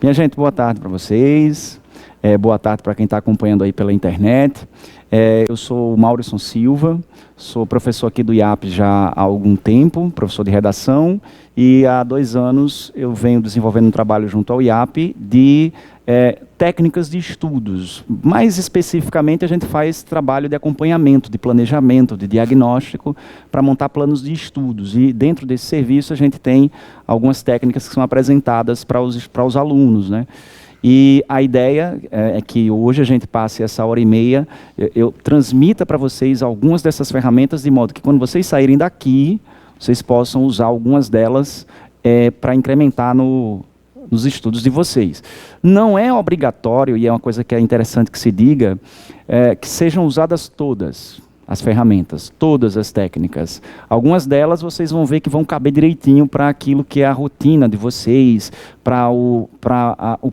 Minha gente, boa tarde para vocês. Boa tarde para quem está acompanhando aí pela internet. Eu sou o Maurisson Silva, sou professor aqui do IAP já há algum tempo, professor de redação, e há 2 anos eu venho desenvolvendo um trabalho junto ao IAP de técnicas de estudos. Mais especificamente, a gente faz trabalho de acompanhamento, de planejamento, de diagnóstico, para montar planos de estudos. E dentro desse serviço a gente tem algumas técnicas que são apresentadas para os alunos, né? E a ideia é que hoje a gente passe essa hora e meia, eu transmita para vocês algumas dessas ferramentas, de modo que quando vocês saírem daqui, vocês possam usar algumas delas para incrementar nos estudos de vocês. Não é obrigatório, e é uma coisa que é interessante que se diga, que sejam usadas todas as ferramentas, todas as técnicas. Algumas delas vocês vão ver que vão caber direitinho para aquilo que é a rotina de vocês, para o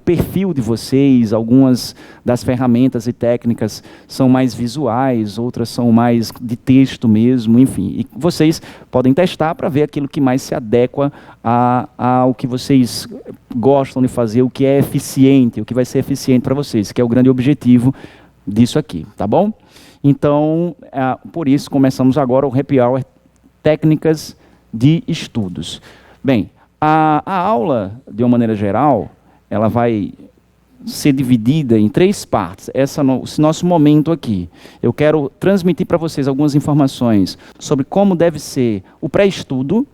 perfil de vocês. Algumas das ferramentas e técnicas são mais visuais, outras são mais de texto mesmo, enfim. E vocês podem testar para ver aquilo que mais se adequa ao que vocês gostam de fazer, o que é eficiente, o que vai ser eficiente para vocês, que é o grande objetivo disso aqui, tá bom? Então, por isso, começamos agora o Happy Hour Técnicas de Estudos. Bem, a aula, de uma maneira geral, ela vai ser dividida em 3 partes. Esse nosso momento aqui. Eu quero transmitir para vocês algumas informações sobre como deve ser o pré-estudo,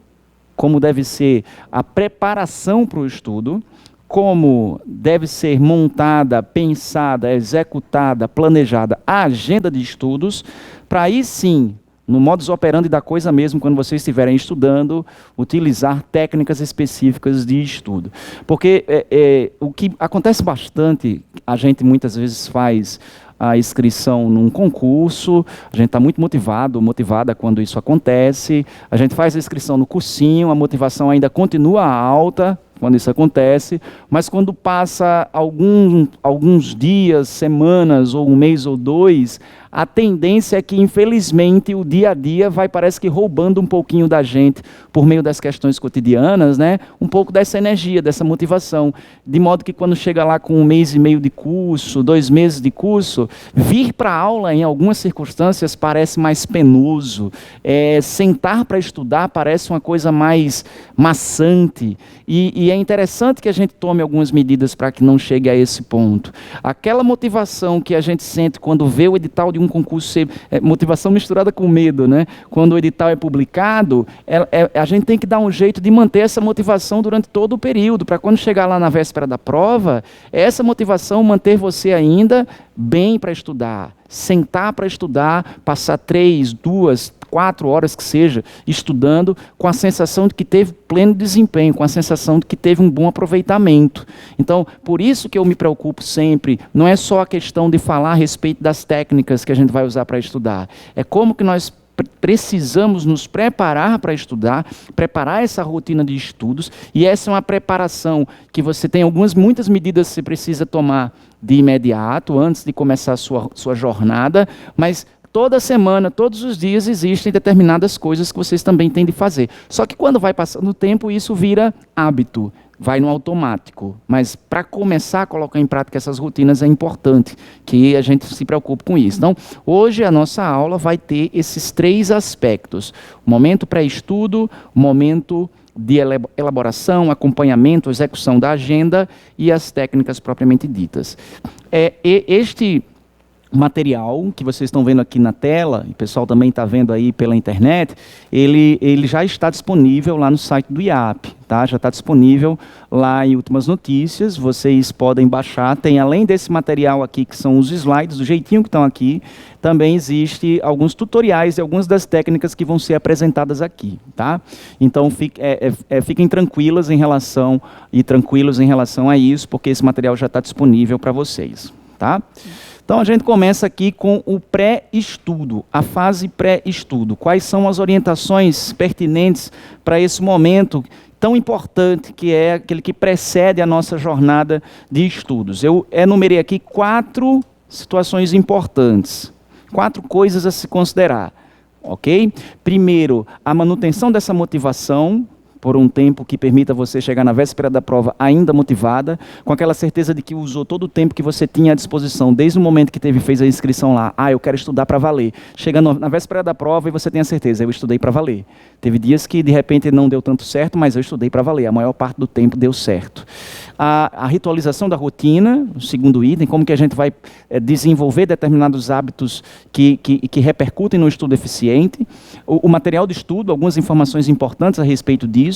como deve ser a preparação para o estudo, como deve ser montada, pensada, executada, planejada a agenda de estudos, para aí sim, no modus operandi da coisa mesmo, quando vocês estiverem estudando, utilizar técnicas específicas de estudo. Porque o que acontece bastante, a gente muitas vezes faz a inscrição num concurso, a gente está muito motivada quando isso acontece, a gente faz a inscrição no cursinho, a motivação ainda continua alta quando isso acontece, mas quando passa alguns dias, semanas, ou 1 mês ou 2, a tendência é que, infelizmente, o dia a dia parece que roubando um pouquinho da gente, por meio das questões cotidianas, né? Um pouco dessa energia, dessa motivação, de modo que quando chega lá com 1 mês e meio de curso, 2 meses de curso, vir para a aula, em algumas circunstâncias, parece mais penoso, sentar para estudar parece uma coisa mais maçante, e é interessante que a gente tome algumas medidas para que não chegue a esse ponto. Aquela motivação que a gente sente quando vê o edital de um concurso, motivação misturada com medo, né? Quando o edital é publicado, a gente tem que dar um jeito de manter essa motivação durante todo o período, para quando chegar lá na véspera da prova, essa motivação manter você ainda bem para estudar, sentar para estudar, passar 3, 2, 4 horas que seja, estudando, com a sensação de que teve pleno desempenho, com a sensação de que teve um bom aproveitamento. Então, por isso que eu me preocupo sempre, não é só a questão de falar a respeito das técnicas que a gente vai usar para estudar, é como que nós precisamos nos preparar para estudar, preparar essa rotina de estudos, e essa é uma preparação que você tem muitas medidas que você precisa tomar de imediato, antes de começar a sua jornada, mas toda semana, todos os dias, existem determinadas coisas que vocês também têm de fazer. Só que quando vai passando o tempo, isso vira hábito, vai no automático. Mas para começar a colocar em prática essas rotinas é importante que a gente se preocupe com isso. Então, hoje a nossa aula vai ter esses 3 aspectos. O momento pré-estudo, o momento de elaboração, acompanhamento, execução da agenda e as técnicas propriamente ditas. Este material que vocês estão vendo aqui na tela, e o pessoal também está vendo aí pela internet, ele já está disponível lá no site do IAP, tá? Já está disponível lá em Últimas Notícias, vocês podem baixar, tem além desse material aqui, que são os slides, do jeitinho que estão aqui, também existe alguns tutoriais e algumas das técnicas que vão ser apresentadas aqui, tá? Então fiquem tranquilos em relação a isso, porque esse material já está disponível para vocês, tá? Então, a gente começa aqui com o pré-estudo, a fase pré-estudo. Quais são as orientações pertinentes para esse momento tão importante, que é aquele que precede a nossa jornada de estudos? Eu enumerei aqui 4 situações importantes, 4 coisas a se considerar, ok? Primeiro, a manutenção dessa motivação, por um tempo que permita você chegar na véspera da prova ainda motivada, com aquela certeza de que usou todo o tempo que você tinha à disposição, desde o momento que fez a inscrição lá. Eu quero estudar para valer. Chega na véspera da prova e você tem a certeza, eu estudei para valer. Teve dias que de repente não deu tanto certo, mas eu estudei para valer. A maior parte do tempo deu certo. A ritualização da rotina, o segundo item, como que a gente vai desenvolver determinados hábitos que repercutem no estudo eficiente, o material de estudo, algumas informações importantes a respeito disso,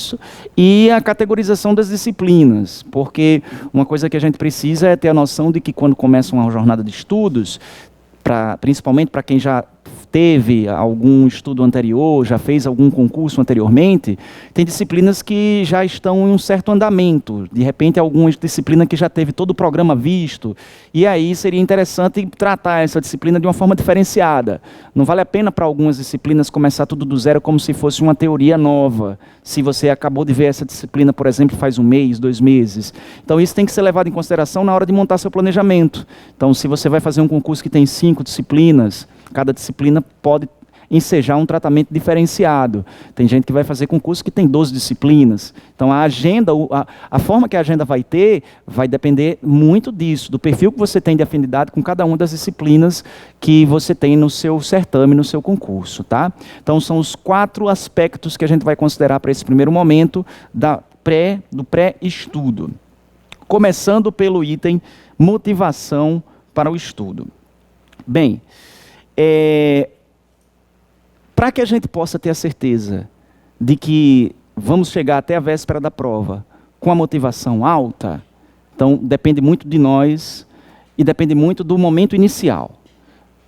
e a categorização das disciplinas, porque uma coisa que a gente precisa é ter a noção de que quando começa uma jornada de estudos, principalmente para quem já teve algum estudo anterior, já fez algum concurso anteriormente, tem disciplinas que já estão em um certo andamento. De repente, alguma disciplina que já teve todo o programa visto. E aí seria interessante tratar essa disciplina de uma forma diferenciada. Não vale a pena para algumas disciplinas começar tudo do zero como se fosse uma teoria nova. Se você acabou de ver essa disciplina, por exemplo, faz 1 mês, 2 meses. Então, isso tem que ser levado em consideração na hora de montar seu planejamento. Então, se você vai fazer um concurso que tem 5 disciplinas, cada disciplina pode ensejar um tratamento diferenciado. Tem gente que vai fazer concurso que tem 12 disciplinas. Então, a agenda, a forma que a agenda vai ter, vai depender muito disso, do perfil que você tem de afinidade com cada uma das disciplinas que você tem no seu certame, no seu concurso. Tá? Então, são os 4 aspectos que a gente vai considerar para esse primeiro momento do pré-estudo. Começando pelo item motivação para o estudo. Bem, para que a gente possa ter a certeza de que vamos chegar até a véspera da prova com a motivação alta, então depende muito de nós e depende muito do momento inicial.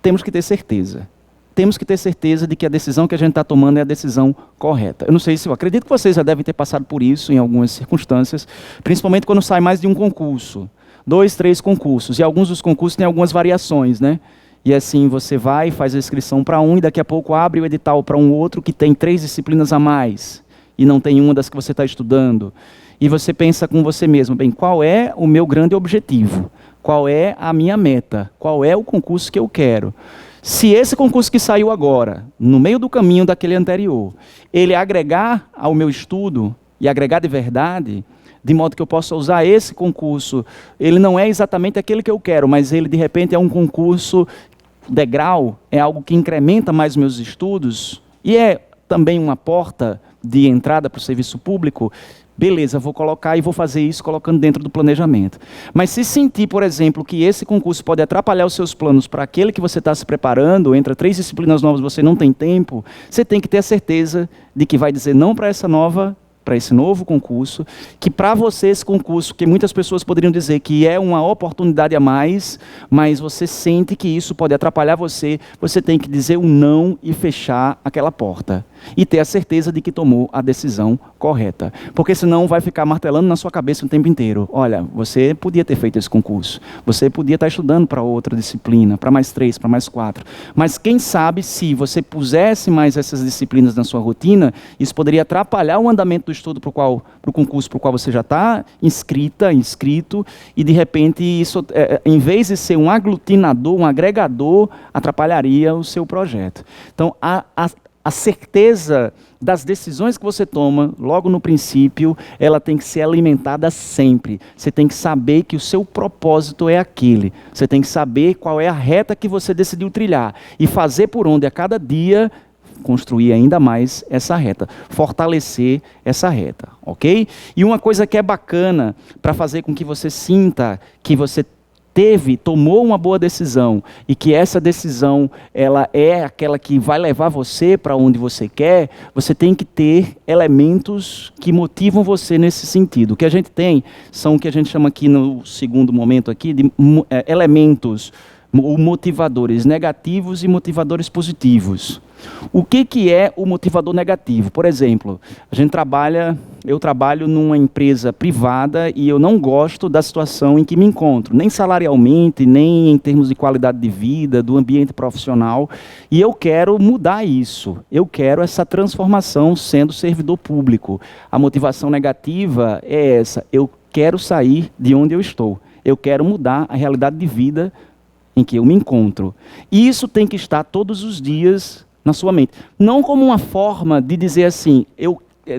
Temos que ter certeza. Temos que ter certeza de que a decisão que a gente está tomando é a decisão correta. Eu não sei se eu acredito que vocês já devem ter passado por isso em algumas circunstâncias, principalmente quando sai mais de um concurso. 2, 3 concursos. E alguns dos concursos têm algumas variações, né? E assim, você vai, faz a inscrição para um e daqui a pouco abre o edital para um outro que tem 3 disciplinas a mais e não tem uma das que você está estudando. E você pensa com você mesmo, bem, qual é o meu grande objetivo? Qual é a minha meta? Qual é o concurso que eu quero? Se esse concurso que saiu agora, no meio do caminho daquele anterior, ele agregar ao meu estudo e agregar de verdade, de modo que eu possa usar esse concurso, ele não é exatamente aquele que eu quero, mas ele de repente é um concurso degrau, é algo que incrementa mais meus estudos e é também uma porta de entrada para o serviço público, beleza, vou colocar e vou fazer isso colocando dentro do planejamento. Mas se sentir, por exemplo, que esse concurso pode atrapalhar os seus planos para aquele que você está se preparando, entre 3 disciplinas novas você não tem tempo, você tem que ter a certeza de que vai dizer não para esse novo concurso, que para você esse concurso, que muitas pessoas poderiam dizer que é uma oportunidade a mais, mas você sente que isso pode atrapalhar você, você tem que dizer um não e fechar aquela porta. E ter a certeza de que tomou a decisão correta. Porque senão vai ficar martelando na sua cabeça o tempo inteiro. Olha, você podia ter feito esse concurso. Você podia estar estudando para outra disciplina, para mais 3, para mais 4. Mas quem sabe se você pusesse mais essas disciplinas na sua rotina, isso poderia atrapalhar o andamento do estudo para o concurso para o qual você já está inscrito, e de repente isso, em vez de ser um aglutinador, um agregador, atrapalharia o seu projeto. Então, a certeza das decisões que você toma, logo no princípio, ela tem que ser alimentada sempre. Você tem que saber que o seu propósito é aquele. Você tem que saber qual é a reta que você decidiu trilhar. E fazer por onde a cada dia construir ainda mais essa reta. Fortalecer essa reta, ok? E uma coisa que é bacana para fazer com que você sinta que você tomou uma boa decisão e que essa decisão ela é aquela que vai levar você para onde você quer, você tem que ter elementos que motivam você nesse sentido. O que a gente tem são o que a gente chama aqui no segundo momento aqui de elementos motivadores negativos e motivadores positivos. O que é o motivador negativo? Por exemplo, eu trabalho numa empresa privada e eu não gosto da situação em que me encontro, nem salarialmente, nem em termos de qualidade de vida, do ambiente profissional, e eu quero mudar isso. Eu quero essa transformação sendo servidor público. A motivação negativa é essa: eu quero sair de onde eu estou. Eu quero mudar a realidade de vida em que eu me encontro. E isso tem que estar todos os dias na sua mente. Não como uma forma de dizer assim,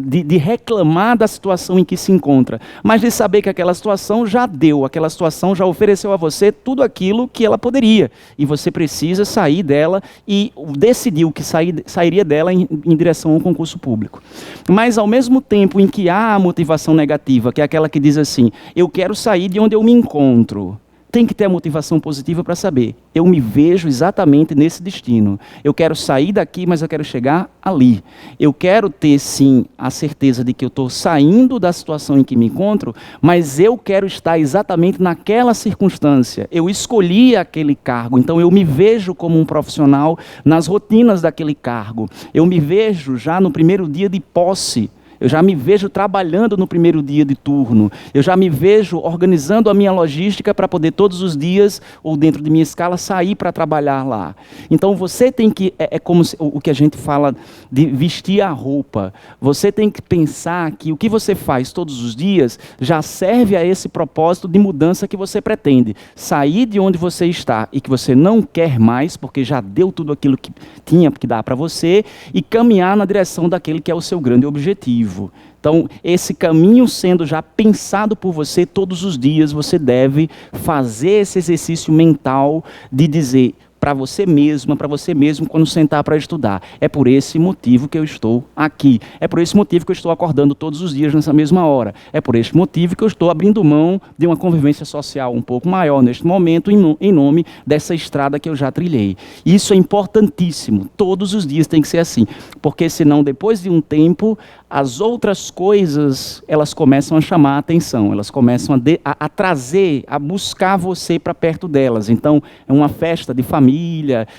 de reclamar da situação em que se encontra, mas de saber que aquela situação já deu, aquela situação já ofereceu a você tudo aquilo que ela poderia, e você precisa sair dela e decidiu que sairia dela em direção a um concurso público. Mas ao mesmo tempo em que há a motivação negativa, que é aquela que diz assim, eu quero sair de onde eu me encontro, tem que ter a motivação positiva para saber, eu me vejo exatamente nesse destino. Eu quero sair daqui, mas eu quero chegar ali. Eu quero ter, sim, a certeza de que eu estou saindo da situação em que me encontro, mas eu quero estar exatamente naquela circunstância. Eu escolhi aquele cargo, então eu me vejo como um profissional nas rotinas daquele cargo. Eu me vejo já no primeiro dia de posse. Eu já me vejo trabalhando no primeiro dia de turno. Eu já me vejo organizando a minha logística para poder todos os dias, ou dentro de minha escala, sair para trabalhar lá. Então você tem que, é como o que a gente fala de vestir a roupa. Você tem que pensar que o que você faz todos os dias já serve a esse propósito de mudança que você pretende. Sair de onde você está e que você não quer mais, porque já deu tudo aquilo que tinha que dar para você, e caminhar na direção daquele que é o seu grande objetivo. Então, esse caminho sendo já pensado por você todos os dias, você deve fazer esse exercício mental de dizer para você mesma, para você mesmo, quando sentar para estudar. É por esse motivo que eu estou aqui. É por esse motivo que eu estou acordando todos os dias nessa mesma hora. É por este motivo que eu estou abrindo mão de uma convivência social um pouco maior neste momento, em nome dessa estrada que eu já trilhei. Isso é importantíssimo. Todos os dias tem que ser assim. Porque senão, depois de um tempo, as outras coisas, elas começam a chamar a atenção. Elas começam a trazer, a buscar você para perto delas. Então, é uma festa de família,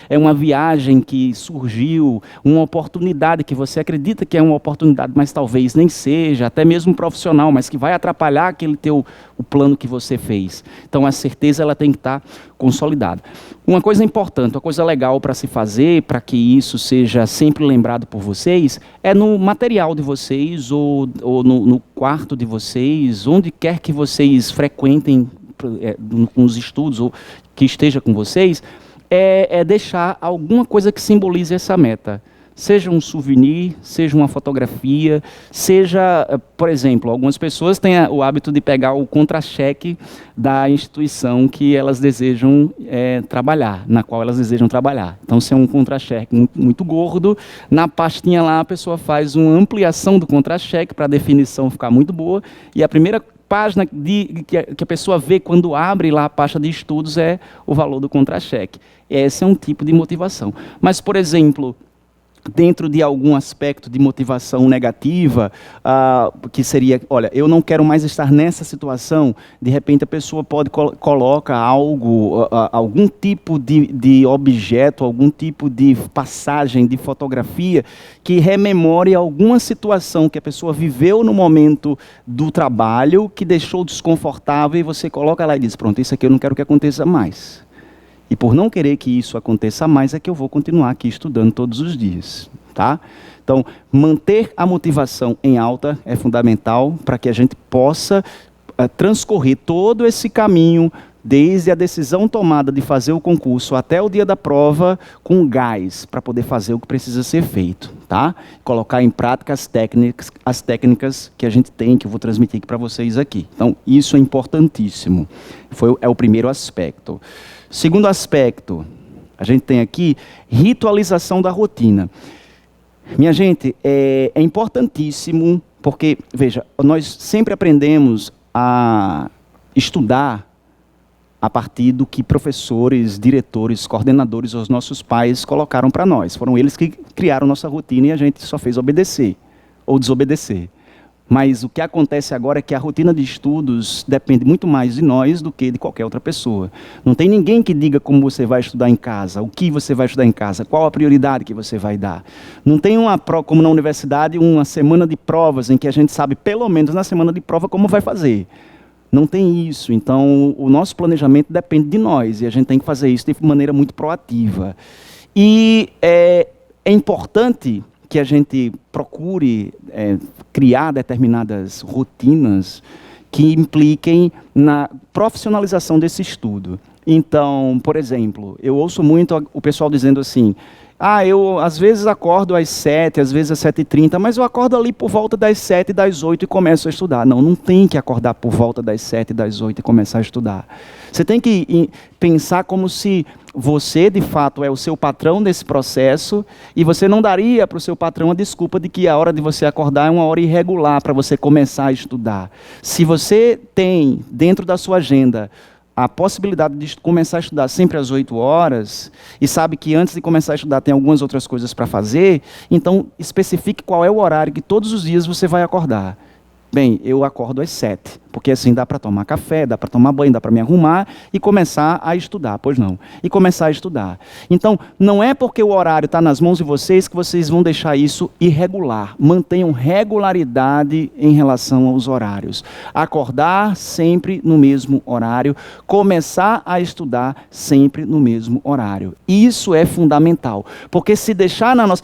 é uma viagem que surgiu, uma oportunidade que você acredita que é uma oportunidade, mas talvez nem seja, até mesmo profissional, mas que vai atrapalhar o plano que você fez. Então a certeza ela tem que estar consolidada. Uma coisa importante, uma coisa legal para se fazer, para que isso seja sempre lembrado por vocês, é no material de vocês ou no quarto de vocês, onde quer que vocês frequentem nos estudos ou que esteja com vocês, é deixar alguma coisa que simbolize essa meta. Seja um souvenir, seja uma fotografia, seja, por exemplo, algumas pessoas têm o hábito de pegar o contra-cheque da instituição que elas desejam trabalhar, na qual elas desejam trabalhar. Então, se é um contra-cheque muito gordo, na pastinha lá a pessoa faz uma ampliação do contra-cheque para a definição ficar muito boa, e a primeira página que a pessoa vê quando abre lá a pasta de estudos é o valor do contra-cheque. Esse é um tipo de motivação. Mas, por exemplo, dentro de algum aspecto de motivação negativa, que seria, olha, eu não quero mais estar nessa situação, de repente a pessoa pode coloca algo, algum tipo de objeto, algum tipo de passagem, de fotografia, que rememore alguma situação que a pessoa viveu no momento do trabalho, que deixou desconfortável, e você coloca lá e diz, pronto, isso aqui eu não quero que aconteça mais. E por não querer que isso aconteça mais, é que eu vou continuar aqui estudando todos os dias, tá? Então, manter a motivação em alta é fundamental para que a gente possa transcorrer todo esse caminho, desde a decisão tomada de fazer o concurso até o dia da prova, com gás, para poder fazer o que precisa ser feito, tá? Colocar em prática as técnicas que a gente tem, que eu vou transmitir aqui para vocês aqui. Então, isso é importantíssimo. É o primeiro aspecto. Segundo aspecto, a gente tem aqui ritualização da rotina. Minha gente, é importantíssimo, porque, veja, nós sempre aprendemos a estudar a partir do que professores, diretores, coordenadores, os nossos pais colocaram para nós. Foram eles que criaram nossa rotina e a gente só fez obedecer ou desobedecer. Mas o que acontece agora é que a rotina de estudos depende muito mais de nós do que de qualquer outra pessoa. Não tem ninguém que diga como você vai estudar em casa, o que você vai estudar em casa, qual a prioridade que você vai dar. Não tem como na universidade, uma semana de provas em que a gente sabe, pelo menos na semana de prova, como vai fazer. Não tem isso. Então, o nosso planejamento depende de nós e a gente tem que fazer isso de maneira muito proativa. E é importante que a gente procure criar determinadas rotinas que impliquem na profissionalização desse estudo. Então, por exemplo, eu ouço muito o pessoal dizendo assim, eu às vezes acordo às 7, às vezes às 7h30, mas eu acordo ali por volta das 7, das 8 e começo a estudar. Não, não tem que acordar por volta das 7, das 8 e começar a estudar. Você tem que pensar como se você, de fato, é o seu patrão nesse processo e você não daria para o seu patrão a desculpa de que a hora de você acordar é uma hora irregular para você começar a estudar. Se você tem dentro da sua agenda a possibilidade de começar a estudar sempre às 8 horas, e sabe que antes de começar a estudar tem algumas outras coisas para fazer, então especifique qual é o horário que todos os dias você vai acordar. Bem, eu acordo às 7, porque assim dá para tomar café, dá para tomar banho, dá para me arrumar e começar a estudar, pois não. E começar a estudar. Então, não é porque o horário está nas mãos de vocês que vocês vão deixar isso irregular. Mantenham regularidade em relação aos horários. Acordar sempre no mesmo horário, começar a estudar sempre no mesmo horário. Isso é fundamental, porque se deixar na nossa...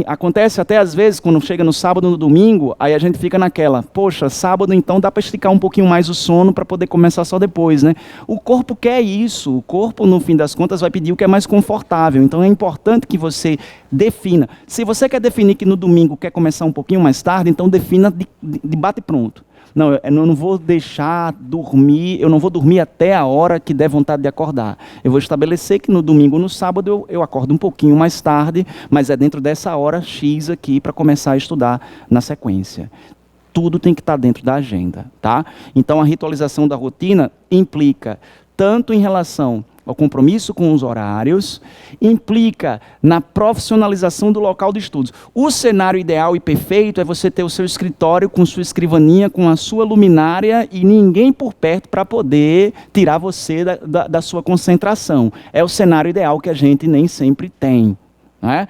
acontece até às vezes, quando chega no sábado, no domingo, aí a gente fica naquela... Poxa, sábado então dá para esticar um pouquinho mais o sono para poder começar só depois, né? O corpo quer isso, o corpo no fim das contas vai pedir o que é mais confortável, então é importante que você defina. Se você quer definir que no domingo quer começar um pouquinho mais tarde, então defina de bate pronto. Não, eu não vou deixar dormir, eu não vou dormir até a hora que der vontade de acordar. Eu vou estabelecer que no domingo ou no sábado eu acordo um pouquinho mais tarde, mas é dentro dessa hora X aqui para começar a estudar na sequência. Tudo tem que estar dentro da agenda, tá? Então, a ritualização da rotina implica tanto em relação ao compromisso com os horários, implica na profissionalização do local de estudos. O cenário ideal e perfeito é você ter o seu escritório com sua escrivaninha, com a sua luminária e ninguém por perto para poder tirar você da sua concentração. É o cenário ideal que a gente nem sempre tem, não é?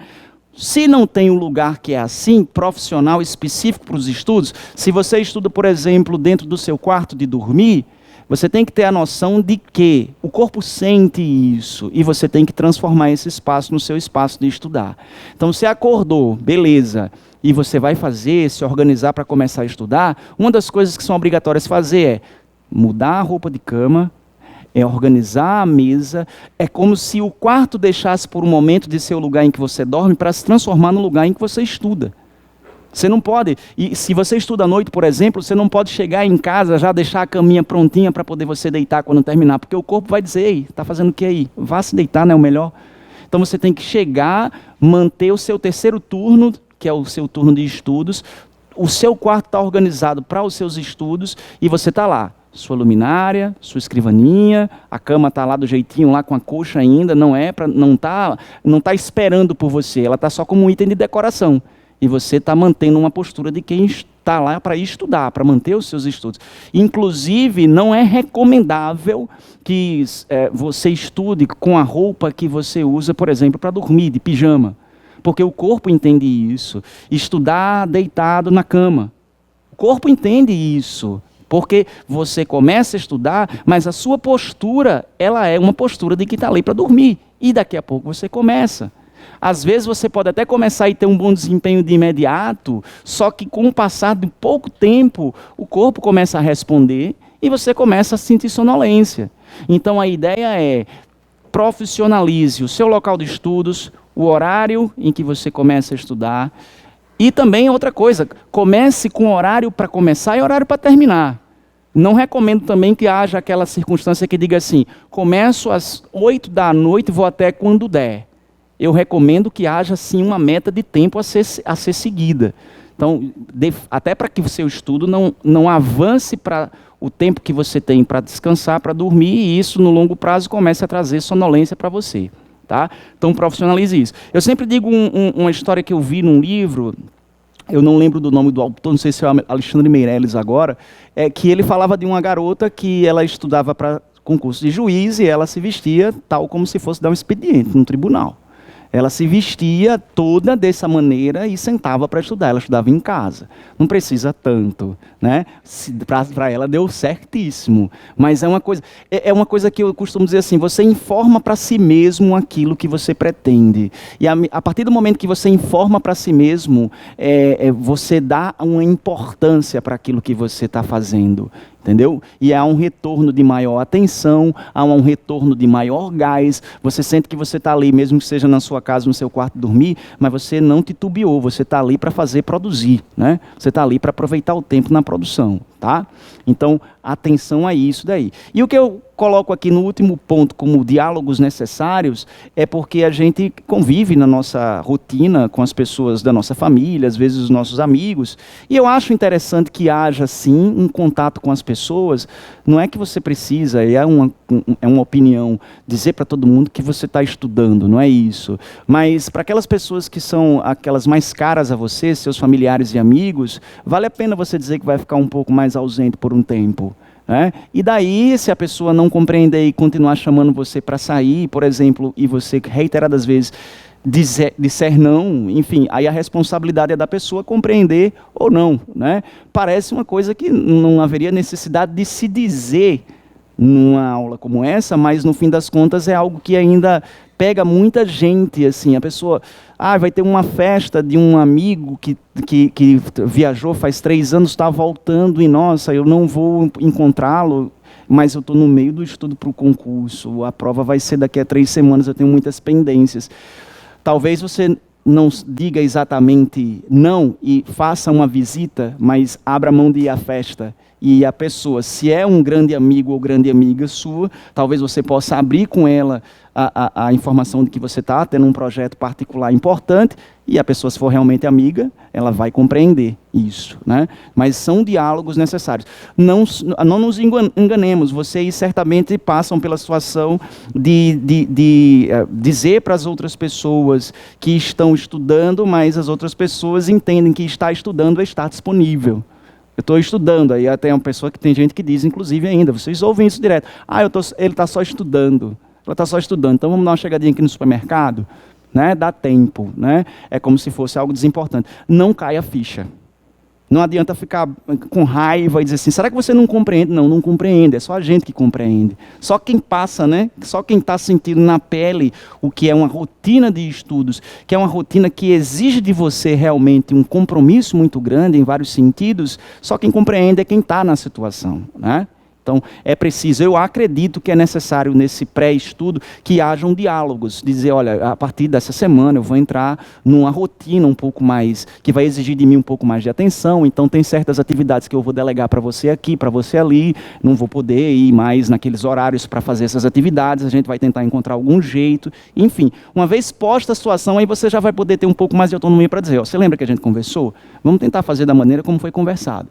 Se não tem um lugar que é assim, profissional específico para os estudos, se você estuda, por exemplo, dentro do seu quarto de dormir, você tem que ter a noção de que o corpo sente isso e você tem que transformar esse espaço no seu espaço de estudar. Então, você acordou, beleza, e você vai fazer, se organizar para começar a estudar, uma das coisas que são obrigatórias fazer é mudar a roupa de cama, é organizar a mesa, é como se o quarto deixasse por um momento de ser o lugar em que você dorme para se transformar no lugar em que você estuda. Você não pode, e se você estuda à noite, por exemplo, você não pode chegar em casa, já deixar a caminha prontinha para poder você deitar quando terminar, porque o corpo vai dizer, ei, está fazendo o que aí? Vá se deitar, não é o melhor? Então você tem que chegar, manter o seu terceiro turno, que é o seu turno de estudos, o seu quarto está organizado para os seus estudos, e você está lá. Sua luminária, sua escrivaninha, a cama está lá do jeitinho, lá com a coxa ainda, não tá esperando por você, ela está só como um item de decoração. E você está mantendo uma postura de quem está lá para estudar, para manter os seus estudos. Inclusive, não é recomendável que você estude com a roupa que você usa, por exemplo, para dormir, de pijama. Porque o corpo entende isso. Estudar deitado na cama. O corpo entende isso. Porque você começa a estudar, mas a sua postura, ela é uma postura de que está ali para dormir. E daqui a pouco você começa. Às vezes você pode até começar a ter um bom desempenho de imediato, só que com o passar de pouco tempo, o corpo começa a responder e você começa a sentir sonolência. Então a ideia é, profissionalize o seu local de estudos, o horário em que você começa a estudar. E também outra coisa, comece com horário para começar e horário para terminar. Não recomendo também que haja aquela circunstância que diga assim, começo às 8 da noite e vou até quando der. Eu recomendo que haja sim uma meta de tempo a ser seguida. Então, até para que o seu estudo não avance para o tempo que você tem para descansar, para dormir, e isso no longo prazo comece a trazer sonolência para você. Tá? Então, profissionalize isso. Eu sempre digo uma história que eu vi num livro, eu não lembro do nome do autor, não sei se é o Alexandre Meirelles agora, que ele falava de uma garota que ela estudava para concurso de juiz e ela se vestia tal como se fosse dar um expediente no tribunal. Ela se vestia toda dessa maneira e sentava para estudar. Ela estudava em casa. Não precisa tanto, né? Para ela deu certíssimo. Mas é uma coisa que eu costumo dizer assim, você informa para si mesmo aquilo que você pretende. E a partir do momento que você informa para si mesmo, você dá uma importância para aquilo que você está fazendo. entendeu? E há um retorno de maior atenção, há um retorno de maior gás, você sente que você está ali, mesmo que seja na sua casa, no seu quarto dormir, mas você não titubeou, você está ali para fazer produzir, né? Você está ali para aproveitar o tempo na produção, tá? Então, atenção a isso daí. E o que eu coloco aqui no último ponto como diálogos necessários é porque a gente convive na nossa rotina com as pessoas da nossa família, às vezes os nossos amigos, e eu acho interessante que haja, sim, um contato com as pessoas. Não é que você precisa, é uma opinião, dizer para todo mundo que você está estudando, não é isso. Mas para aquelas pessoas que são aquelas mais caras a você, seus familiares e amigos, vale a pena você dizer que vai ficar um pouco mais ausente por um tempo. E daí, se a pessoa não compreender e continuar chamando você para sair, por exemplo, e você reiteradas vezes disser não, enfim, aí a responsabilidade é da pessoa compreender ou não. Parece uma coisa que não haveria necessidade de se dizer numa aula como essa, mas no fim das contas é algo que ainda pega muita gente, assim, a pessoa, vai ter uma festa de um amigo que viajou faz 3 anos, está voltando e, nossa, eu não vou encontrá-lo, mas eu estou no meio do estudo para o concurso, a prova vai ser daqui a 3 semanas, eu tenho muitas pendências. Talvez você não diga exatamente não e faça uma visita, mas abra mão de ir à festa. E a pessoa, se é um grande amigo ou grande amiga sua, talvez você possa abrir com ela a informação de que você está tendo um projeto particular importante, e a pessoa, se for realmente amiga, ela vai compreender isso. Mas são diálogos necessários. Não nos enganemos, vocês certamente passam pela situação de dizer para as outras pessoas que estão estudando, mas as outras pessoas entendem que estar estudando é estar disponível. Eu estou estudando, aí até uma pessoa que tem gente que diz, inclusive ainda, vocês ouvem isso direto, ele está só estudando, ela está só estudando, então vamos dar uma chegadinha aqui no supermercado, dá tempo, é como se fosse algo desimportante. Não caia a ficha. Não adianta ficar com raiva e dizer assim, será que você não compreende? Não, não compreende, é só a gente que compreende. Só quem passa, só quem está sentindo na pele o que é uma rotina de estudos, que é uma rotina que exige de você realmente um compromisso muito grande em vários sentidos, só quem compreende é quem está na situação. Então, é preciso, eu acredito que é necessário nesse pré-estudo que hajam diálogos, dizer, olha, a partir dessa semana eu vou entrar numa rotina um pouco mais, que vai exigir de mim um pouco mais de atenção, então tem certas atividades que eu vou delegar para você aqui, para você ali, não vou poder ir mais naqueles horários para fazer essas atividades, a gente vai tentar encontrar algum jeito, enfim, uma vez posta a situação, aí você já vai poder ter um pouco mais de autonomia para dizer, você lembra que a gente conversou? Vamos tentar fazer da maneira como foi conversado.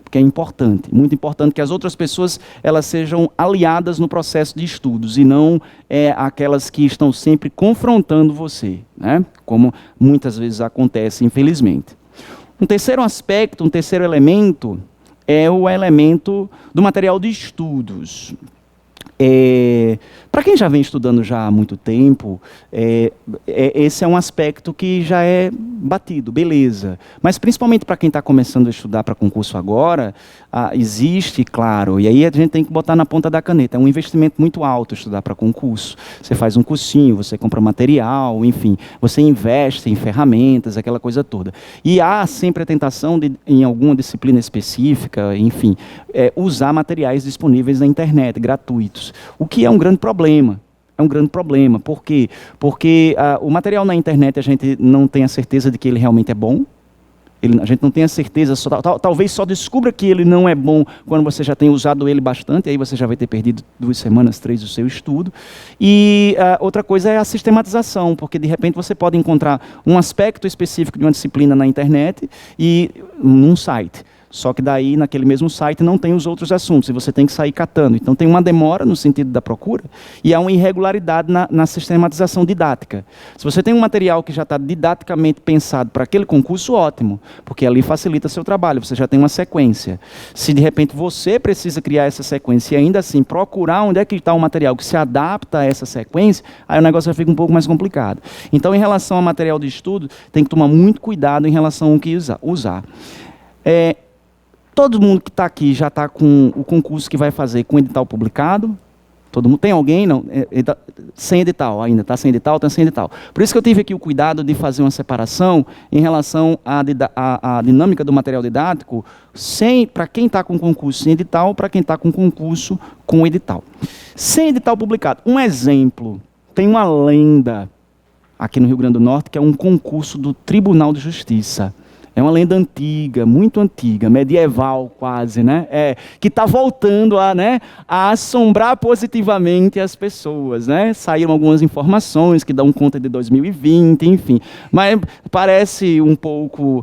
Porque é importante, muito importante que as outras pessoas elas sejam aliadas no processo de estudos e não aquelas que estão sempre confrontando você, como muitas vezes acontece, infelizmente. Um terceiro aspecto, um terceiro elemento é o elemento do material de estudos. Para quem já vem estudando já há muito tempo, esse é um aspecto que já é batido, beleza. Mas principalmente para quem está começando a estudar para concurso agora, existe, claro, e aí a gente tem que botar na ponta da caneta, é um investimento muito alto estudar para concurso. Você faz um cursinho, você compra material, enfim, você investe em ferramentas, aquela coisa toda. E há sempre a tentação de, em alguma disciplina específica, enfim, usar materiais disponíveis na internet, gratuitos. O que é um grande problema. É um grande problema. Por quê? Porque o material na internet a gente não tem a certeza de que ele realmente é bom. A gente não tem a certeza, talvez só descubra que ele não é bom quando você já tem usado ele bastante, aí você já vai ter perdido 2 semanas, 3 do seu estudo. E outra coisa é a sistematização, porque de repente você pode encontrar um aspecto específico de uma disciplina na internet e num site. Só que daí, naquele mesmo site, não tem os outros assuntos, e você tem que sair catando. Então, tem uma demora no sentido da procura, e há uma irregularidade na sistematização didática. Se você tem um material que já está didaticamente pensado para aquele concurso, ótimo, porque ali facilita seu trabalho, você já tem uma sequência. Se, de repente, você precisa criar essa sequência e, ainda assim, procurar onde é que está o material que se adapta a essa sequência, aí o negócio já fica um pouco mais complicado. Então, em relação ao material de estudo, tem que tomar muito cuidado em relação ao que usar. Todo mundo que está aqui já está com o concurso que vai fazer com o edital publicado? Todo mundo tem alguém? Não. Sem edital ainda, está sem edital, está sem edital. Por isso que eu tive aqui o cuidado de fazer uma separação em relação à dinâmica do material didático, para quem está com concurso sem edital, para quem está com concurso com edital. Sem edital publicado. Um exemplo, tem uma lenda aqui no Rio Grande do Norte, que é um concurso do Tribunal de Justiça. É uma lenda antiga, muito antiga, medieval quase, né? Que está voltando a assombrar positivamente as pessoas, né? Saíram algumas informações que dão conta de 2020, enfim. Mas parece um pouco...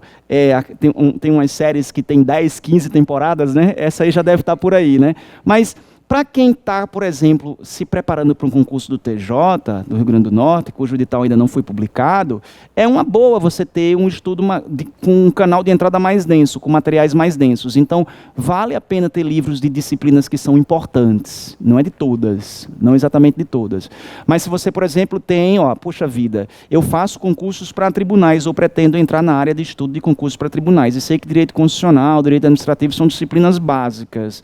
tem umas séries que tem 10, 15 temporadas, né? Essa aí já deve estar por aí, né? Mas... para quem está, por exemplo, se preparando para um concurso do TJ, do Rio Grande do Norte, cujo edital ainda não foi publicado, é uma boa você ter um estudo com um canal de entrada mais denso, com materiais mais densos. Então, vale a pena ter livros de disciplinas que são importantes. Não é de todas, não exatamente de todas. Mas se você, por exemplo, tem, puxa vida, eu faço concursos para tribunais ou pretendo entrar na área de estudo de concursos para tribunais. E sei que direito constitucional, direito administrativo são disciplinas básicas.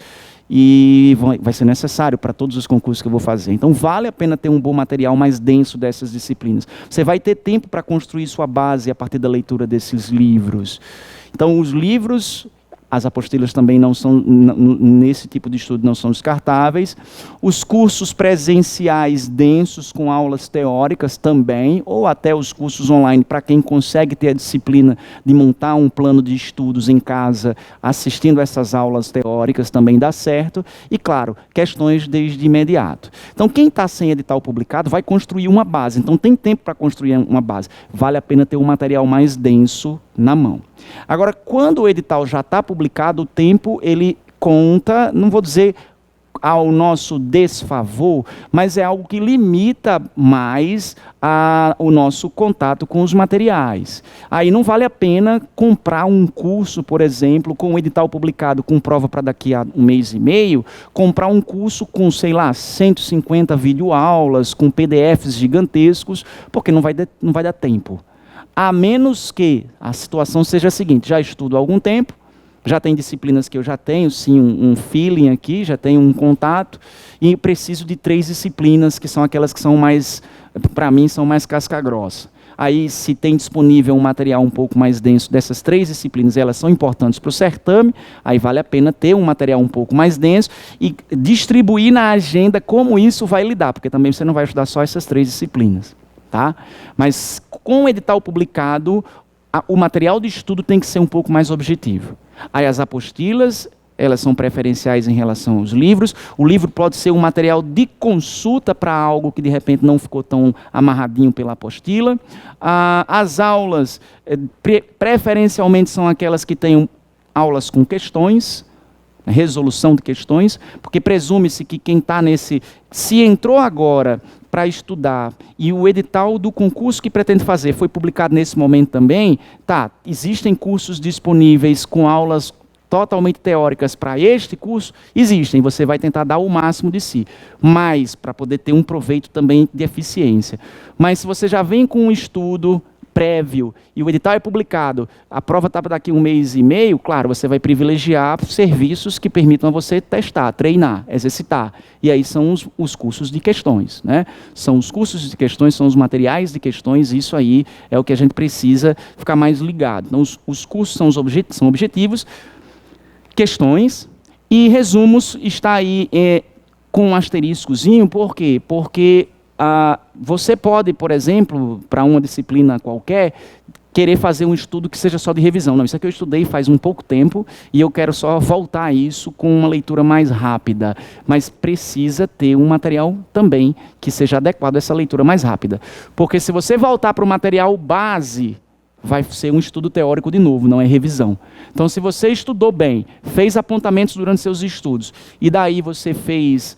E vai ser necessário para todos os concursos que eu vou fazer. Então, vale a pena ter um bom material mais denso dessas disciplinas. Você vai ter tempo para construir sua base a partir da leitura desses livros. Então, os livros... As apostilas também não são, nesse tipo de estudo, não são descartáveis. Os cursos presenciais densos com aulas teóricas também, ou até os cursos online, para quem consegue ter a disciplina de montar um plano de estudos em casa, assistindo essas aulas teóricas, também dá certo. E, claro, questões desde imediato. Então, quem está sem edital publicado vai construir uma base. Então, tem tempo para construir uma base. Vale a pena ter um material mais denso na mão. Agora, quando o edital já está publicado, o tempo ele conta, não vou dizer ao nosso desfavor, mas é algo que limita mais o nosso contato com os materiais. Aí não vale a pena comprar um curso, por exemplo, com o edital publicado com prova para daqui a um mês e meio, comprar um curso com, 150 videoaulas, com PDFs gigantescos, porque não vai dar tempo. A menos que a situação seja a seguinte: já estudo há algum tempo, já tem disciplinas que eu já tenho, sim, um feeling aqui, já tenho um contato, e preciso de 3 disciplinas, que são aquelas que são mais, para mim, são mais casca grossa. Aí, se tem disponível um material um pouco mais denso dessas 3 disciplinas, elas são importantes para o certame, aí vale a pena ter um material um pouco mais denso e distribuir na agenda como isso vai lidar, porque também você não vai estudar só essas 3 disciplinas. Tá? Mas com o edital publicado, o material de estudo tem que ser um pouco mais objetivo. Aí as apostilas, elas são preferenciais em relação aos livros. O livro pode ser um material de consulta para algo que de repente não ficou tão amarradinho pela apostila. As aulas, preferencialmente, são aquelas que tenham aulas com questões, resolução de questões, porque presume-se que quem está se entrou agora para estudar e o edital do concurso que pretende fazer foi publicado nesse momento também, existem cursos disponíveis com aulas totalmente teóricas para este curso? Existem, você vai tentar dar o máximo de si, mas para poder ter um proveito também de eficiência. Mas se você já vem com um estudo prévio e o edital é publicado, a prova está daqui a um mês e meio, claro, você vai privilegiar serviços que permitam a você testar, treinar, exercitar. E aí são os cursos de questões, né? São os cursos de questões, são os materiais de questões, isso aí é o que a gente precisa ficar mais ligado. Então, os cursos são objetivos, questões e resumos está aí com um asteriscozinho, por quê? Porque você pode, por exemplo, para uma disciplina qualquer, querer fazer um estudo que seja só de revisão. Não, isso aqui eu estudei faz um pouco tempo e eu quero só voltar a isso com uma leitura mais rápida. Mas precisa ter um material também que seja adequado a essa leitura mais rápida. Porque se você voltar para o material base, vai ser um estudo teórico de novo, não é revisão. Então, se você estudou bem, fez apontamentos durante seus estudos, e daí você fez...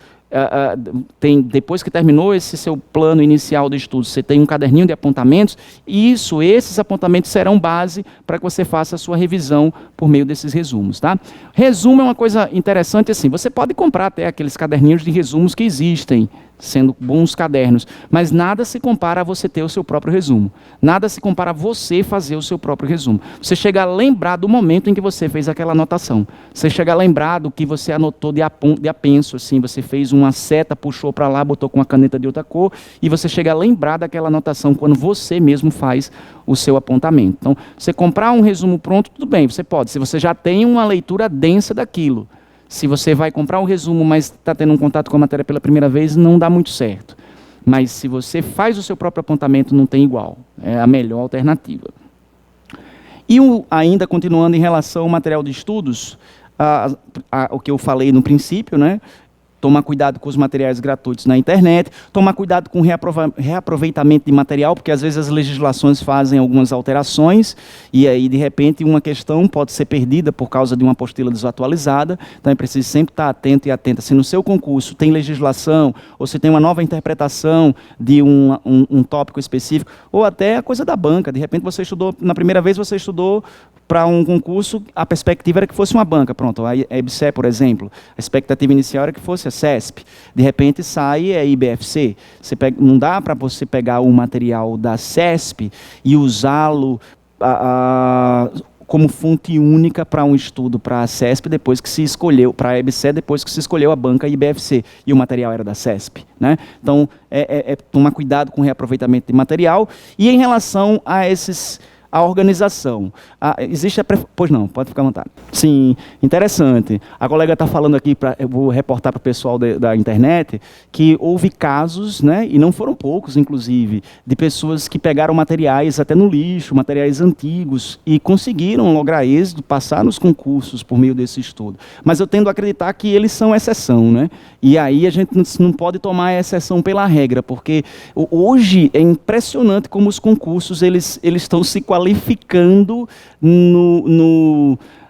depois que terminou esse seu plano inicial de estudos, você tem um caderninho de apontamentos, e esses apontamentos serão base para que você faça a sua revisão por meio desses resumos. Tá? Resumo é uma coisa interessante assim, você pode comprar até aqueles caderninhos de resumos que existem, sendo bons cadernos, mas nada se compara a você ter o seu próprio resumo. Nada se compara a você fazer o seu próprio resumo. Você chega a lembrar do momento em que você fez aquela anotação. Você chega a lembrar do que você anotou de apenso, assim, você fez uma seta, puxou para lá, botou com uma caneta de outra cor, e você chega a lembrar daquela anotação quando você mesmo faz o seu apontamento. Então, você comprar um resumo pronto, tudo bem, você pode, se você já tem uma leitura densa daquilo. Se você vai comprar um resumo, mas está tendo um contato com a matéria pela primeira vez, não dá muito certo. Mas se você faz o seu próprio apontamento, não tem igual. É a melhor alternativa. E ainda continuando em relação ao material de estudos, o que eu falei no princípio, né? Tomar cuidado com os materiais gratuitos na internet, tomar cuidado com o reaproveitamento de material, porque às vezes as legislações fazem algumas alterações, e aí, de repente, uma questão pode ser perdida por causa de uma apostila desatualizada, então é preciso sempre estar atento e atenta. Se no seu concurso tem legislação, ou se tem uma nova interpretação de um tópico específico, ou até a coisa da banca, de repente você estudou, na primeira vez você estudou para um concurso, a perspectiva era que fosse uma banca, pronto, a EBSE, por exemplo, a expectativa inicial era que fosse a CESP, de repente sai a IBFC, não dá para você pegar o material da CESP e usá-lo como fonte única para um estudo para a CESP depois que se escolheu, para a EBSE depois que se escolheu a banca IBFC, e o material era da CESP, né? Então, tomar cuidado com o reaproveitamento de material, e em relação a organização. Existe a... Pois não, pode ficar à vontade. Sim, interessante. A colega está falando aqui, eu vou reportar para o pessoal da internet, que houve casos, né, e não foram poucos, inclusive, de pessoas que pegaram materiais até no lixo, materiais antigos, e conseguiram lograr êxito, passar nos concursos por meio desse estudo. Mas eu tendo a acreditar que eles são exceção, né? E aí a gente não pode tomar a exceção pela regra, porque hoje é impressionante como os concursos eles estão se qualificando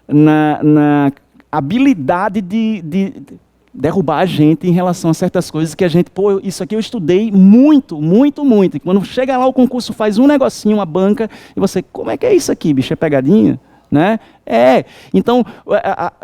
na habilidade de derrubar a gente em relação a certas coisas que a gente, pô, isso aqui eu estudei muito, muito, muito. E quando chega lá o concurso faz um negocinho, uma banca, e você, como é que é isso aqui, bicho? É pegadinha? Né? Então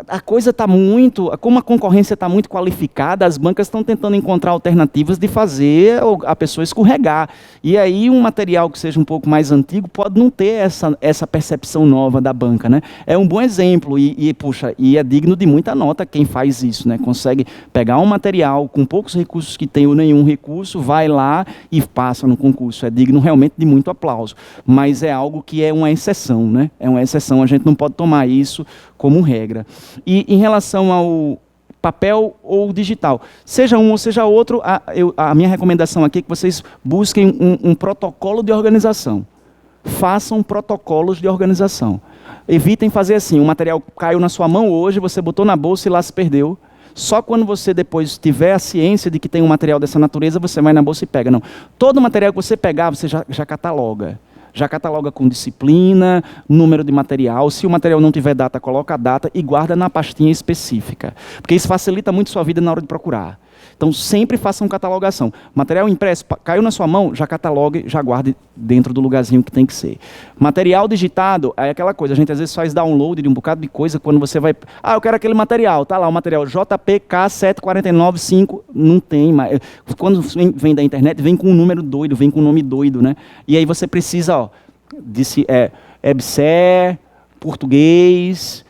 a coisa está muito, como a concorrência está muito qualificada, as bancas estão tentando encontrar alternativas de fazer a pessoa escorregar. E aí um material que seja um pouco mais antigo pode não ter essa percepção nova da banca, né? É um bom exemplo puxa, e é digno de muita nota quem faz isso, né? Consegue pegar um material com poucos recursos que tem ou nenhum recurso, vai lá e passa no concurso. É digno realmente de muito aplauso. Mas é algo que é uma exceção, né? É uma exceção, a gente não pode tomar isso como regra. E em relação ao papel ou digital, seja um ou seja outro, a minha recomendação aqui é que vocês busquem um protocolo de organização. Façam protocolos de organização. Evitem fazer assim, o material caiu na sua mão hoje, você botou na bolsa e lá se perdeu. Só quando você depois tiver a ciência de que tem um material dessa natureza, você vai na bolsa e pega. Não. Todo material que você pegar, você já cataloga. Já cataloga com disciplina, número de material. Se o material não tiver data, coloca a data e guarda na pastinha específica. Porque isso facilita muito sua vida na hora de procurar. Então, sempre façam catalogação. Material impresso, caiu na sua mão, já catalogue, já guarde dentro do lugarzinho que tem que ser. Material digitado, é aquela coisa, a gente às vezes faz download de um bocado de coisa, quando você vai... eu quero aquele material, tá lá o material JPK7495, não tem mais. Quando vem da internet, vem com um número doido, vem com um nome doido, né? E aí você precisa, EBSE, português...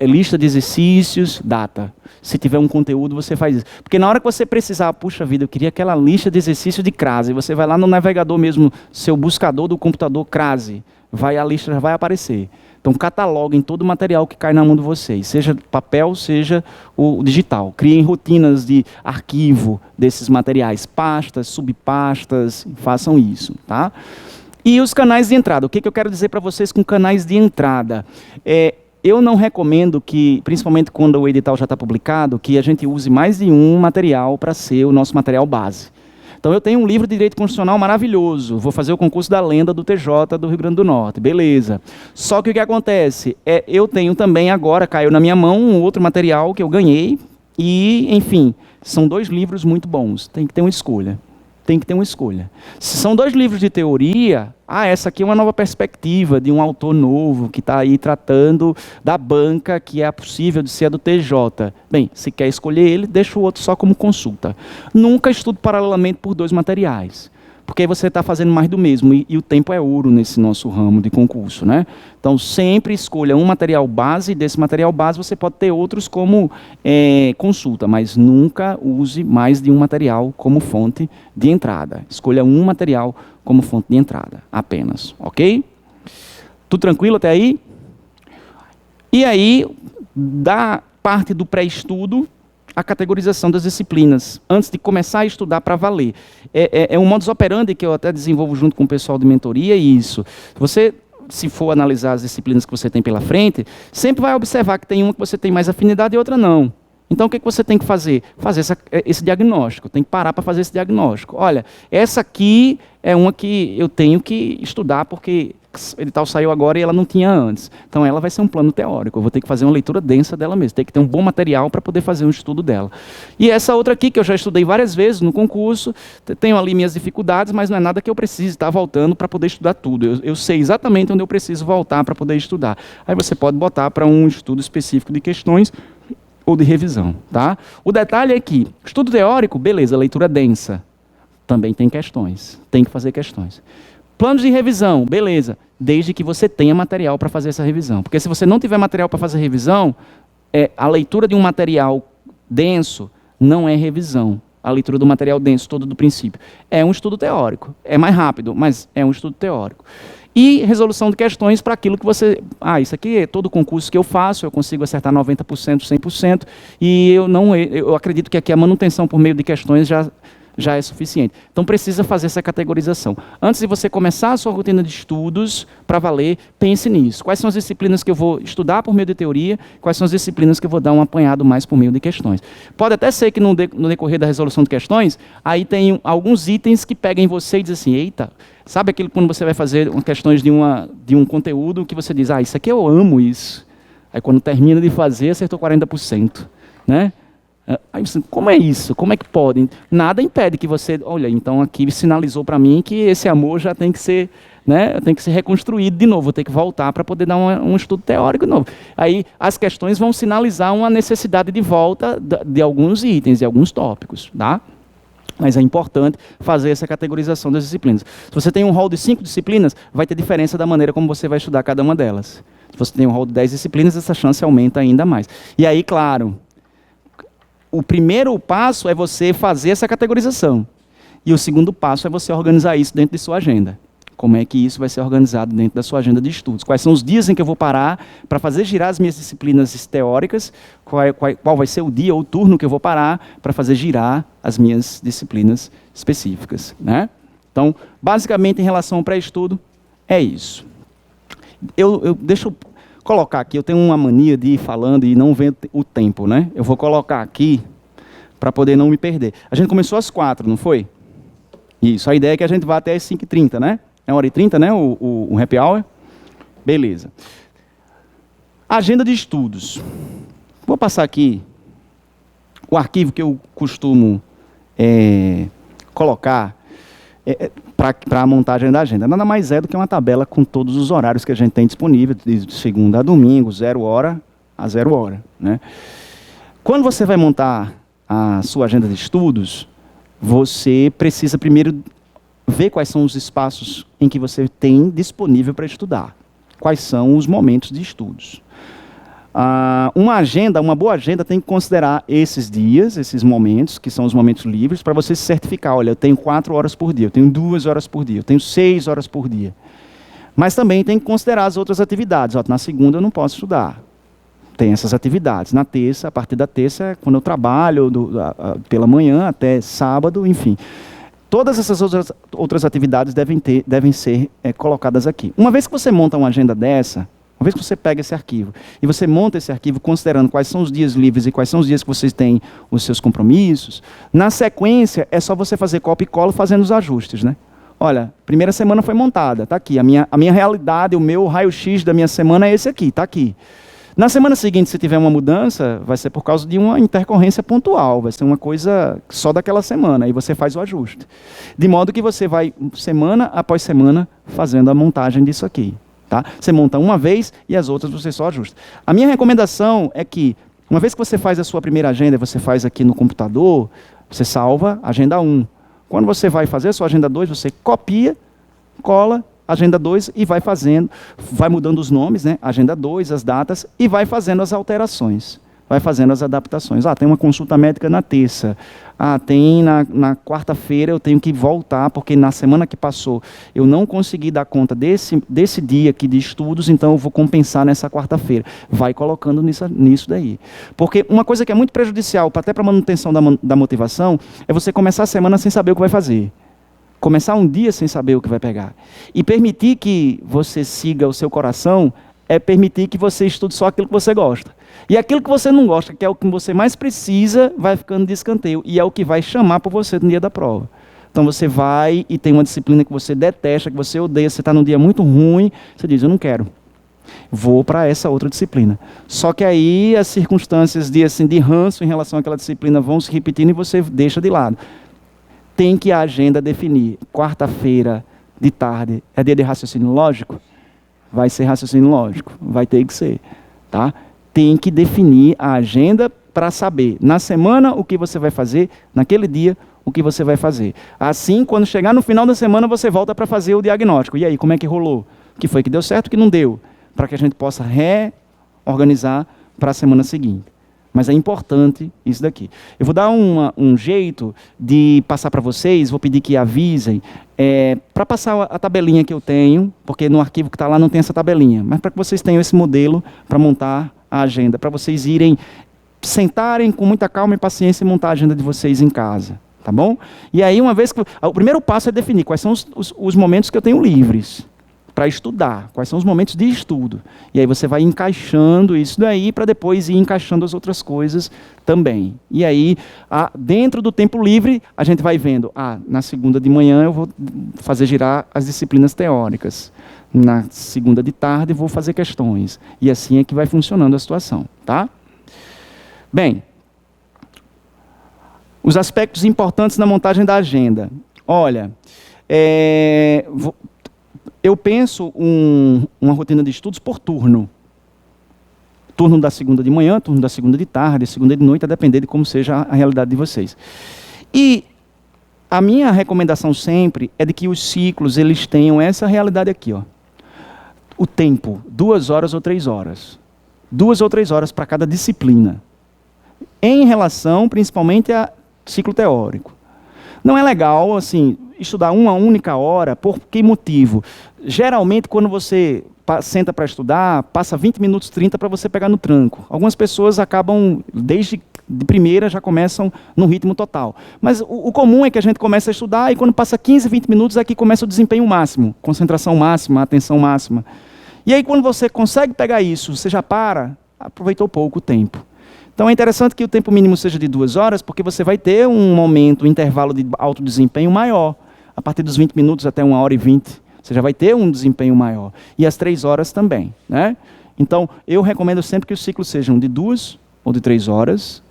lista de exercícios, data. Se tiver um conteúdo, você faz isso. Porque na hora que você precisar, puxa vida, eu queria aquela lista de exercícios de crase, você vai lá no navegador mesmo, seu buscador do computador crase, a lista já vai aparecer. Então cataloguem todo o material que cai na mão de vocês, seja papel, seja o digital. Criem rotinas de arquivo desses materiais, pastas, subpastas, façam isso, tá? E os canais de entrada. O que eu quero dizer para vocês com canais de entrada? Eu não recomendo que, principalmente quando o edital já está publicado, que a gente use mais de um material para ser o nosso material base. Então eu tenho um livro de Direito Constitucional maravilhoso, vou fazer o concurso da lenda do TJ do Rio Grande do Norte, beleza. Só que o que acontece? Eu tenho também agora, caiu na minha mão, um outro material que eu ganhei, e, enfim, são 2 livros muito bons, tem que ter uma escolha. tem que ter uma escolha. Se são 2 livros de teoria, essa aqui é uma nova perspectiva de um autor novo que está aí tratando da banca que é possível de ser a do TJ. Bem, se quer escolher ele, deixa o outro só como consulta. Nunca estude paralelamente por 2 materiais, porque aí você está fazendo mais do mesmo, e o tempo é ouro nesse nosso ramo de concurso, né? Então, sempre escolha um material base, e desse material base você pode ter outros como consulta, mas nunca use mais de um material como fonte de entrada. Escolha um material como fonte de entrada, apenas, ok? Tudo tranquilo até aí? E aí, da parte do pré-estudo, a categorização das disciplinas, antes de começar a estudar para valer. É um modus operandi que eu até desenvolvo junto com o pessoal de mentoria, e isso. Você, se for analisar as disciplinas que você tem pela frente, sempre vai observar que tem uma que você tem mais afinidade e outra não. Então, o que você tem que fazer? Fazer esse diagnóstico, tem que parar para fazer esse diagnóstico. Olha, essa aqui é uma que eu tenho que estudar, porque o edital saiu agora e ela não tinha antes. Então, ela vai ser um plano teórico, eu vou ter que fazer uma leitura densa dela mesmo, tem que ter um bom material para poder fazer um estudo dela. E essa outra aqui, que eu já estudei várias vezes no concurso, tenho ali minhas dificuldades, mas não é nada que eu precise estar voltando para poder estudar tudo. Eu sei exatamente onde eu preciso voltar para poder estudar. Aí você pode botar para um estudo específico de questões, ou de revisão, tá? O detalhe é que, estudo teórico, beleza, leitura densa, também tem questões, tem que fazer questões. Planos de revisão, beleza, desde que você tenha material para fazer essa revisão. Porque se você não tiver material para fazer revisão, a leitura de um material denso não é revisão. A leitura do material denso todo do princípio. É um estudo teórico, é mais rápido, mas é um estudo teórico. E resolução de questões para aquilo que você... isso aqui é todo concurso que eu faço, eu consigo acertar 90%, 100%, e eu acredito que aqui a manutenção por meio de questões já é suficiente. Então, precisa fazer essa categorização. Antes de você começar a sua rotina de estudos, para valer, pense nisso. Quais são as disciplinas que eu vou estudar por meio de teoria, quais são as disciplinas que eu vou dar um apanhado mais por meio de questões. Pode até ser que no decorrer da resolução de questões, aí tem alguns itens que pegam em você e dizem assim, eita, sabe aquilo quando você vai fazer questões de um conteúdo que você diz, isso aqui eu amo isso. Aí quando termina de fazer, acertou 40%, né? Aí você, como é isso? Como é que pode? Nada impede que você... Olha, então aqui sinalizou para mim que esse amor já tem que ser, né, tem que ser reconstruído de novo, vou ter que voltar para poder dar um estudo teórico de novo. Aí as questões vão sinalizar uma necessidade de volta de alguns itens, de alguns tópicos, tá? Mas é importante fazer essa categorização das disciplinas. Se você tem um rol de 5 disciplinas, vai ter diferença da maneira como você vai estudar cada uma delas. Se você tem um rol de 10 disciplinas, essa chance aumenta ainda mais. E aí, claro... O primeiro passo é você fazer essa categorização. E o segundo passo é você organizar isso dentro de sua agenda. Como é que isso vai ser organizado dentro da sua agenda de estudos? Quais são os dias em que eu vou parar para fazer girar as minhas disciplinas teóricas? Qual vai ser o dia ou o turno que eu vou parar para fazer girar as minhas disciplinas específicas, né? Então, basicamente, em relação ao pré-estudo, é isso. Deixa eu colocar aqui, eu tenho uma mania de ir falando e não ver o tempo, né? Eu vou colocar aqui para poder não me perder. A gente começou às 4, não foi? Isso, a ideia é que a gente vá até às 5h30, né? É 1h30, né? O happy hour. Beleza. Agenda de estudos. Vou passar aqui o arquivo que eu costumo colocar para a montagem da agenda. Nada mais é do que uma tabela com todos os horários que a gente tem disponível, de segunda a domingo, 0 hora a 0 hora, né? Quando você vai montar a sua agenda de estudos, você precisa primeiro ver quais são os espaços em que você tem disponível para estudar. Quais são os momentos de estudos. Uma boa agenda tem que considerar esses dias, esses momentos, que são os momentos livres, para você se certificar. Olha, eu tenho 4 horas por dia, eu tenho 2 horas por dia, eu tenho 6 horas por dia. Mas também tem que considerar as outras atividades. Na segunda eu não posso estudar. Tem essas atividades. Na terça, a partir da terça, quando eu trabalho, pela manhã até sábado, enfim. Todas essas outras atividades devem ser colocadas aqui. Uma vez que você monta uma agenda dessa, uma vez que você pega esse arquivo, e você monta esse arquivo considerando quais são os dias livres e quais são os dias que vocês têm os seus compromissos, na sequência é só você fazer copia e cola fazendo os ajustes, né? Olha, primeira semana foi montada, está aqui. A minha realidade, o meu raio-x da minha semana é esse aqui, está aqui. Na semana seguinte, se tiver uma mudança, vai ser por causa de uma intercorrência pontual, vai ser uma coisa só daquela semana, aí você faz o ajuste. De modo que você vai, semana após semana, fazendo a montagem disso aqui. Tá? Você monta uma vez e as outras você só ajusta. A minha recomendação é que, uma vez que você faz a sua primeira agenda, você faz aqui no computador, você salva agenda 1. Quando você vai fazer a sua agenda 2, você copia, cola, agenda 2 e vai fazendo, vai mudando os nomes, né? Agenda 2, as datas, e vai fazendo as alterações, vai fazendo as adaptações. Tem uma consulta médica na terça, tem na quarta-feira eu tenho que voltar, porque na semana que passou eu não consegui dar conta desse dia aqui de estudos, então eu vou compensar nessa quarta-feira. Vai colocando nisso daí. Porque uma coisa que é muito prejudicial, até para a manutenção da motivação, é você começar a semana sem saber o que vai fazer. Começar um dia sem saber o que vai pegar. E permitir que você siga o seu coração é permitir que você estude só aquilo que você gosta. E aquilo que você não gosta, que é o que você mais precisa, vai ficando de escanteio. E é o que vai chamar por você no dia da prova. Então você vai e tem uma disciplina que você detesta, que você odeia, você está num dia muito ruim, você diz, eu não quero. Vou para essa outra disciplina. Só que aí as circunstâncias de ranço em relação àquela disciplina vão se repetindo e você deixa de lado. Tem que a agenda definir. Quarta-feira de tarde é dia de raciocínio lógico? Vai ser raciocínio lógico. Vai ter que ser. Tá? Tem que definir a agenda para saber, na semana, o que você vai fazer, naquele dia, o que você vai fazer. Assim, quando chegar no final da semana, você volta para fazer o diagnóstico. E aí, como é que rolou? O que foi que deu certo, o que não deu? Para que a gente possa reorganizar para a semana seguinte. Mas é importante isso daqui. Eu vou dar um jeito de passar para vocês, vou pedir que avisem, para passar a tabelinha que eu tenho, porque no arquivo que está lá não tem essa tabelinha, mas para que vocês tenham esse modelo para montar a agenda, para vocês irem, sentarem com muita calma e paciência e montar a agenda de vocês em casa. Tá bom? E aí, uma vez que... O primeiro passo é definir quais são os momentos que eu tenho livres para estudar, quais são os momentos de estudo. E aí você vai encaixando isso daí para depois ir encaixando as outras coisas também. E aí, dentro do tempo livre, a gente vai vendo, na segunda de manhã eu vou fazer girar as disciplinas teóricas. Na segunda de tarde eu vou fazer questões. E assim é que vai funcionando a situação. Tá? Bem, os aspectos importantes na montagem da agenda. Olha, eu penso uma rotina de estudos por turno. Turno da segunda de manhã, turno da segunda de tarde, segunda de noite, a depender de como seja a realidade de vocês. E a minha recomendação sempre é de que os ciclos eles tenham essa realidade aqui. O tempo, 2 horas ou 3 horas. 2 ou 3 horas para cada disciplina. Em relação, principalmente, a ciclo teórico. Não é legal, assim, estudar uma única hora, por que motivo? Geralmente, quando você senta para estudar, passa 20 minutos, 30 para você pegar no tranco. Algumas pessoas acabam, desde de primeira, já começam no ritmo total. Mas o comum é que a gente começa a estudar e quando passa 15, 20 minutos, aqui começa o desempenho máximo, concentração máxima, atenção máxima. E aí, quando você consegue pegar isso, você já aproveitou pouco o tempo. Então é interessante que o tempo mínimo seja de 2 horas, porque você vai ter um momento, um intervalo de alto desempenho maior. A partir dos 20 minutos até 1h20, você já vai ter um desempenho maior. E as 3 horas também. Né? Então, eu recomendo sempre que os ciclos sejam de 2 ou de 3 horas.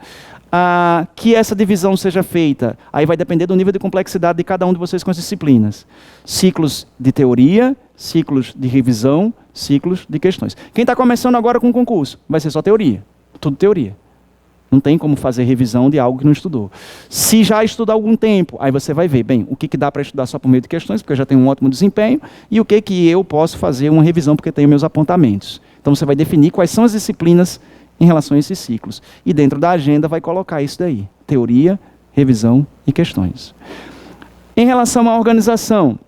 Que essa divisão seja feita, aí vai depender do nível de complexidade de cada um de vocês com as disciplinas. Ciclos de teoria, ciclos de revisão, ciclos de questões. Quem está começando agora com o concurso, vai ser só teoria. Tudo teoria. Não tem como fazer revisão de algo que não estudou. Se já estudar algum tempo, aí você vai ver, bem, o que dá para estudar só por meio de questões, porque eu já tenho um ótimo desempenho, e o que eu posso fazer uma revisão, porque tenho meus apontamentos. Então você vai definir quais são as disciplinas em relação a esses ciclos. E dentro da agenda vai colocar isso daí. Teoria, revisão e questões. Em relação à organização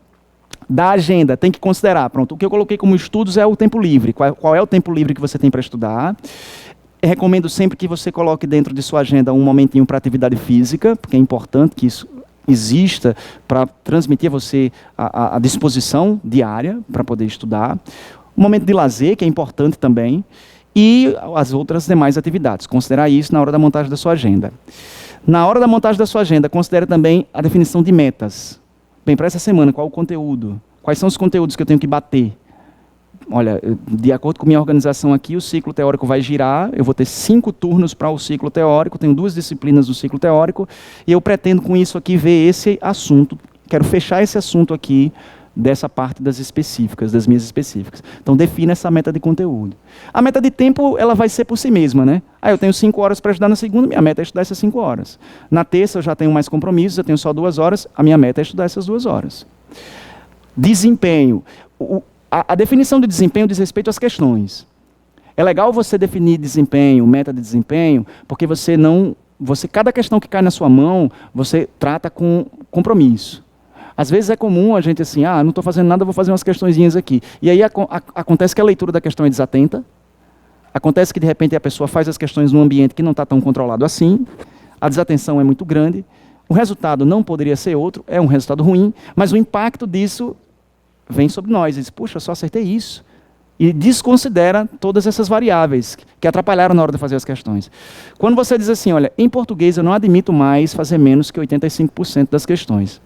da agenda, tem que considerar, pronto, o que eu coloquei como estudos é o tempo livre. Qual é o tempo livre que você tem para estudar? Recomendo sempre que você coloque dentro de sua agenda um momentinho para atividade física, porque é importante que isso exista para transmitir a você a disposição diária para poder estudar. Um momento de lazer, que é importante também, e as outras demais atividades. Considerar isso na hora da montagem da sua agenda. Na hora da montagem da sua agenda, considere também a definição de metas. Bem, para essa semana, qual o conteúdo? Quais são os conteúdos que eu tenho que bater? olha, de acordo com minha organização aqui, o ciclo teórico vai girar, eu vou ter 5 turnos para o ciclo teórico, tenho 2 disciplinas do ciclo teórico, e eu pretendo com isso aqui ver esse assunto, quero fechar esse assunto aqui, dessa parte das específicas, das minhas específicas. Então, defina essa meta de conteúdo. A meta de tempo, ela vai ser por si mesma, né? Eu tenho 5 horas para estudar na segunda, minha meta é estudar essas 5 horas. Na terça, eu já tenho mais compromissos, eu tenho só 2 horas, a minha meta é estudar essas 2 horas. Desempenho. A definição de desempenho diz respeito às questões. É legal você definir desempenho, meta de desempenho, porque cada questão que cai na sua mão, você trata com compromisso. Às vezes é comum a gente assim, não estou fazendo nada, vou fazer umas questõezinhas aqui. E aí acontece que a leitura da questão é desatenta, acontece que de repente a pessoa faz as questões num ambiente que não está tão controlado assim, a desatenção é muito grande, o resultado não poderia ser outro, é um resultado ruim, mas o impacto disso vem sobre nós, diz, puxa, eu só acertei isso. E desconsidera todas essas variáveis que atrapalharam na hora de fazer as questões. Quando você diz assim, olha, em português eu não admito mais fazer menos que 85% das questões.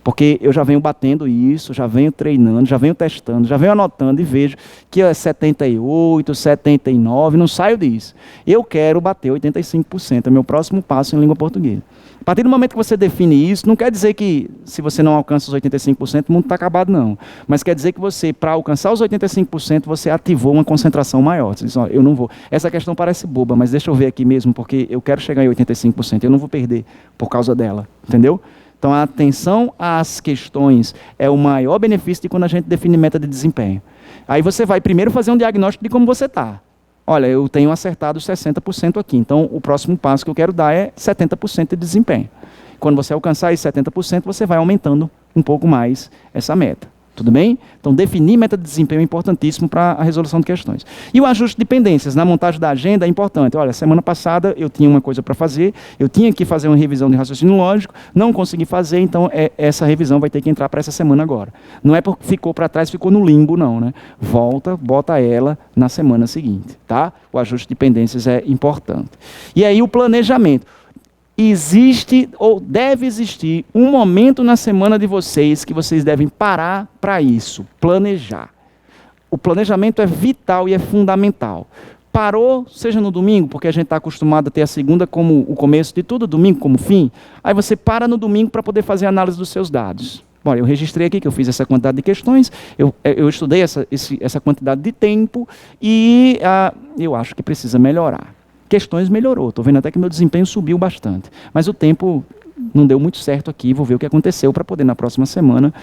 Porque eu já venho batendo isso, já venho treinando, já venho testando, já venho anotando e vejo que é 78, 79, não saio disso. Eu quero bater 85%, é meu próximo passo em língua portuguesa. A partir do momento que você define isso, não quer dizer que se você não alcança os 85%, o mundo está acabado, não. Mas quer dizer que você, para alcançar os 85%, você ativou uma concentração maior. Você diz, eu não vou. Essa questão parece boba, mas deixa eu ver aqui mesmo, porque eu quero chegar em 85%, eu não vou perder por causa dela, entendeu? Então, a atenção às questões é o maior benefício de quando a gente define meta de desempenho. Aí você vai primeiro fazer um diagnóstico de como você está. Olha, eu tenho acertado 60% aqui, então o próximo passo que eu quero dar é 70% de desempenho. Quando você alcançar esse 70%, você vai aumentando um pouco mais essa meta. Tudo bem? Então, definir meta de desempenho é importantíssimo para a resolução de questões. E o ajuste de pendências na montagem da agenda é importante. Olha, semana passada eu tinha uma coisa para fazer, eu tinha que fazer uma revisão de raciocínio lógico, não consegui fazer, então essa revisão vai ter que entrar para essa semana agora. Não é porque ficou para trás, ficou no limbo, não, né? Volta, bota ela na semana seguinte, tá? O ajuste de pendências é importante. E aí o planejamento. Existe ou deve existir um momento na semana de vocês que vocês devem parar para isso, planejar. O planejamento é vital e é fundamental. Parou, seja no domingo, porque a gente está acostumado a ter a segunda como o começo de tudo, domingo como fim, aí você para no domingo para poder fazer a análise dos seus dados. Bom, eu registrei aqui que eu fiz essa quantidade de questões, eu estudei essa quantidade de tempo e eu acho que precisa melhorar. Questões melhorou, estou vendo até que meu desempenho subiu bastante, mas o tempo não deu muito certo aqui, vou ver o que aconteceu para poder na próxima semana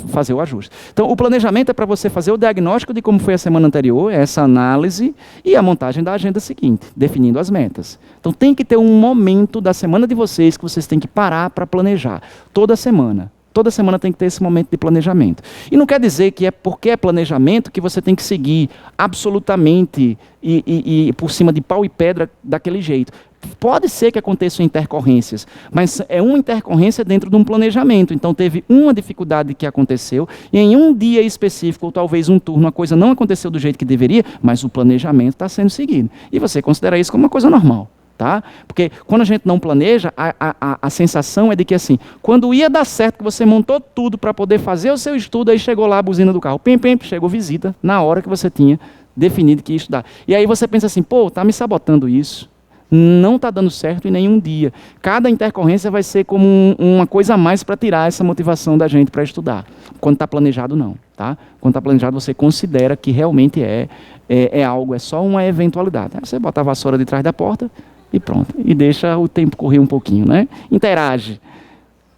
fazer o ajuste. Então o planejamento é para você fazer o diagnóstico de como foi a semana anterior, essa análise e a montagem da agenda seguinte, definindo as metas. Então tem que ter um momento da semana de vocês que vocês têm que parar para planejar, toda semana. Toda semana tem que ter esse momento de planejamento. E não quer dizer que é porque é planejamento que você tem que seguir absolutamente e por cima de pau e pedra daquele jeito. Pode ser que aconteçam intercorrências, mas é uma intercorrência dentro de um planejamento. Então teve uma dificuldade que aconteceu, e em um dia específico, ou talvez um turno, a coisa não aconteceu do jeito que deveria, mas o planejamento está sendo seguido. E você considera isso como uma coisa normal. Tá? Porque quando a gente não planeja, a sensação é de que assim, quando ia dar certo, que você montou tudo para poder fazer o seu estudo, aí chegou lá a buzina do carro, pim, pim, chegou visita, na hora que você tinha definido que ia estudar. E aí você pensa assim, está me sabotando isso, não está dando certo em nenhum dia. Cada intercorrência vai ser como uma coisa a mais para tirar essa motivação da gente para estudar. Quando está planejado, não. Tá? Quando está planejado, você considera que realmente é algo, é só uma eventualidade. Aí você bota a vassoura de trás da porta, e pronto, e deixa o tempo correr um pouquinho, né? Interage.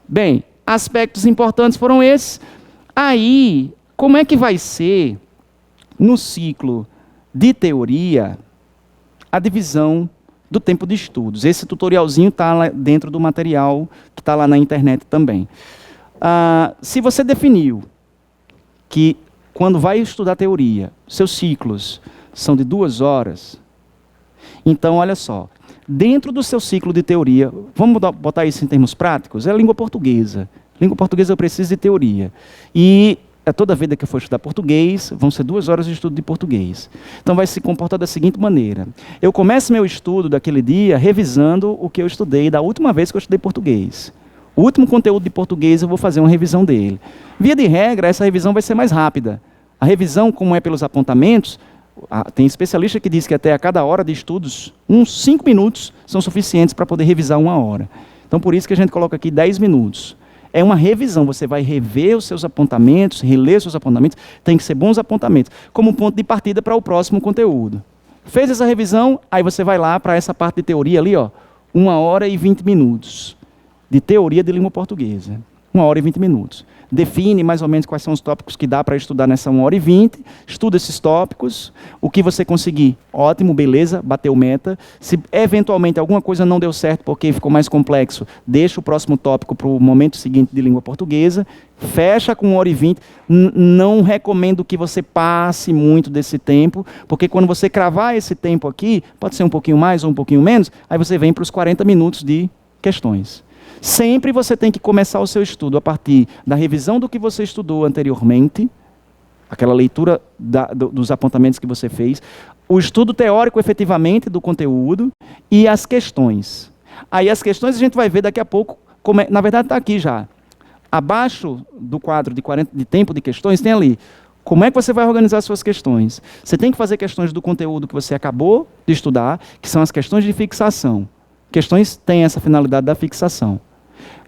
Bem, aspectos importantes foram esses. Aí, como é que vai ser, no ciclo de teoria, a divisão do tempo de estudos? Esse tutorialzinho está lá dentro do material, que está lá na internet também. Se você definiu que, quando vai estudar teoria, seus ciclos são de 2 horas, então, olha só, dentro do seu ciclo de teoria, vamos botar isso em termos práticos, é língua portuguesa. Língua portuguesa eu preciso de teoria. E toda vez que eu for estudar português, vão ser 2 horas de estudo de português. Então vai se comportar da seguinte maneira. Eu começo meu estudo daquele dia revisando o que eu estudei da última vez que eu estudei português. O último conteúdo de português eu vou fazer uma revisão dele. Via de regra, essa revisão vai ser mais rápida. A revisão, como é pelos apontamentos, tem especialista que diz que até a cada hora de estudos, uns 5 minutos são suficientes para poder revisar 1 hora. Então, por isso que a gente coloca aqui 10 minutos. É uma revisão, você vai rever os seus apontamentos, reler os seus apontamentos, tem que ser bons apontamentos, como ponto de partida para o próximo conteúdo. Fez essa revisão, aí você vai lá para essa parte de teoria ali, ó, 1 hora e 20 minutos, de teoria de língua portuguesa. 1 hora e 20 minutos. Define mais ou menos quais são os tópicos que dá para estudar nessa 1 hora e 20, estuda esses tópicos, o que você conseguir, ótimo, beleza, bateu meta. Se eventualmente alguma coisa não deu certo porque ficou mais complexo, deixa o próximo tópico para o momento seguinte de língua portuguesa, fecha com 1 hora e 20, não recomendo que você passe muito desse tempo, porque quando você cravar esse tempo aqui, pode ser um pouquinho mais ou um pouquinho menos, aí você vem para os 40 minutos de questões. Sempre você tem que começar o seu estudo a partir da revisão do que você estudou anteriormente, aquela leitura dos apontamentos que você fez, o estudo teórico efetivamente do conteúdo e as questões. Aí as questões a gente vai ver daqui a pouco, na verdade está aqui já. Abaixo do quadro de tempo de questões tem ali, como é que você vai organizar suas questões. Você tem que fazer questões do conteúdo que você acabou de estudar, que são as questões de fixação. Questões têm essa finalidade da fixação.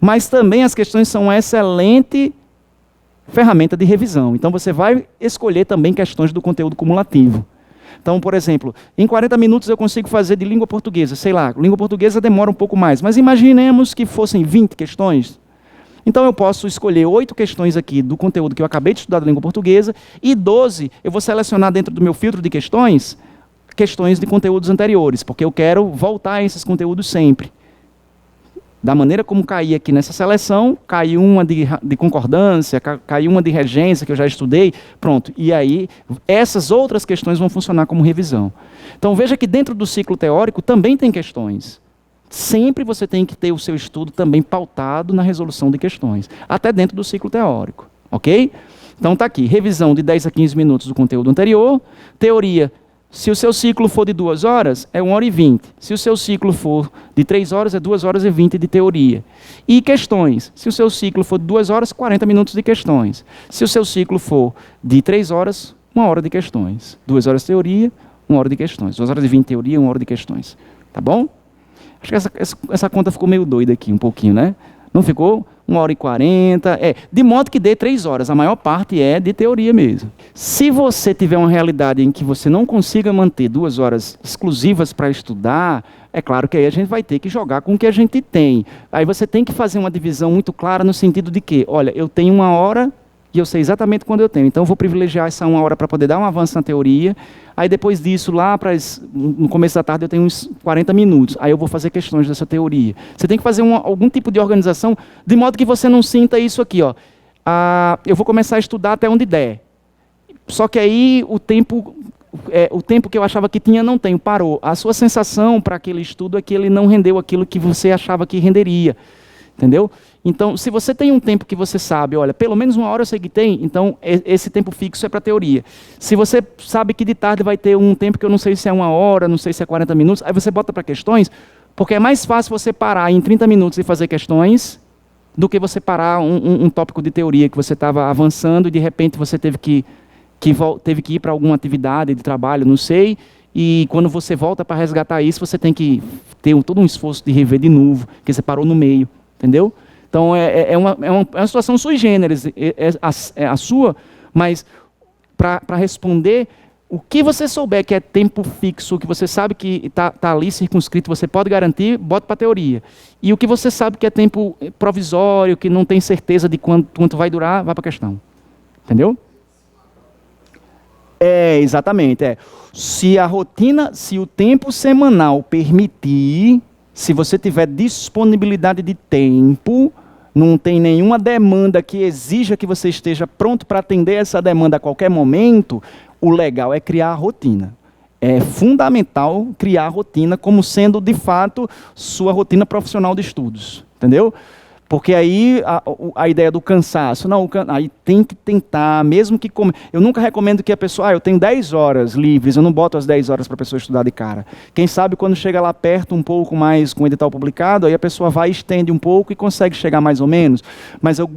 Mas também as questões são uma excelente ferramenta de revisão. Então você vai escolher também questões do conteúdo cumulativo. Então, por exemplo, em 40 minutos eu consigo fazer de língua portuguesa. Sei lá, língua portuguesa demora um pouco mais. Mas imaginemos que fossem 20 questões. Então eu posso escolher 8 questões aqui do conteúdo que eu acabei de estudar da língua portuguesa e 12 eu vou selecionar dentro do meu filtro de questões de conteúdos anteriores, porque eu quero voltar a esses conteúdos sempre. Da maneira como caí aqui nessa seleção, caiu uma de concordância, caiu uma de regência, que eu já estudei, pronto. E aí, essas outras questões vão funcionar como revisão. Então, veja que dentro do ciclo teórico também tem questões. Sempre você tem que ter o seu estudo também pautado na resolução de questões, até dentro do ciclo teórico, ok? Então, está aqui, revisão de 10 a 15 minutos do conteúdo anterior, teoria. Se o seu ciclo for de 2 horas, é 1 hora e 20. Se o seu ciclo for de 3 horas, é 2 horas e 20 de teoria. E questões. Se o seu ciclo for de 2 horas, 40 minutos de questões. Se o seu ciclo for de 3 horas, 1 hora de questões. 2 horas de teoria, 1 hora de questões. 2 horas e 20 de teoria, 1 hora de questões. Tá bom? Acho que essa conta ficou meio doida aqui, um pouquinho, né? Não ficou? 1 hora e 40. De modo que dê 3 horas. A maior parte é de teoria mesmo. Se você tiver uma realidade em que você não consiga manter 2 horas exclusivas para estudar, é claro que aí a gente vai ter que jogar com o que a gente tem. Aí você tem que fazer uma divisão muito clara no sentido de que, olha, eu tenho 1 hora e eu sei exatamente quando eu tenho. Então eu vou privilegiar essa 1 hora para poder dar um avanço na teoria. Aí depois disso, no começo da tarde, eu tenho uns 40 minutos. Aí eu vou fazer questões dessa teoria. Você tem que fazer algum tipo de organização, de modo que você não sinta isso aqui, ó. Eu vou começar a estudar até onde der. Só que aí o tempo que eu achava que tinha não tem, parou. A sua sensação para aquele estudo é que ele não rendeu aquilo que você achava que renderia. Entendeu? Então, se você tem um tempo que você sabe, olha, pelo menos 1 hora eu sei que tem, então esse tempo fixo é para teoria. Se você sabe que de tarde vai ter um tempo que eu não sei se é 1 hora, não sei se é 40 minutos, aí você bota para questões, porque é mais fácil você parar em 30 minutos e fazer questões do que você parar um tópico de teoria que você estava avançando e de repente você teve que ir para alguma atividade de trabalho, não sei, e quando você volta para resgatar isso, você tem que ter todo um esforço de rever de novo, porque você parou no meio. Entendeu? Então, é uma situação sui generis, é a sua, mas para responder, o que você souber que é tempo fixo, que você sabe que está ali circunscrito, você pode garantir, bota para a teoria. E o que você sabe que é tempo provisório, que não tem certeza de quanto vai durar, vai para a questão. Entendeu? Exatamente. Se o tempo semanal permitir... Se você tiver disponibilidade de tempo, não tem nenhuma demanda que exija que você esteja pronto para atender essa demanda a qualquer momento, o legal é criar a rotina. É fundamental criar a rotina como sendo, de fato, sua rotina profissional de estudos. Entendeu? Porque aí a ideia do cansaço, aí tem que tentar, mesmo que... Eu nunca recomendo que a pessoa, eu tenho 10 horas livres, eu não boto as 10 horas para a pessoa estudar de cara. Quem sabe quando chega lá perto um pouco mais com o edital publicado, aí a pessoa vai, estende um pouco e consegue chegar mais ou menos. Mas eu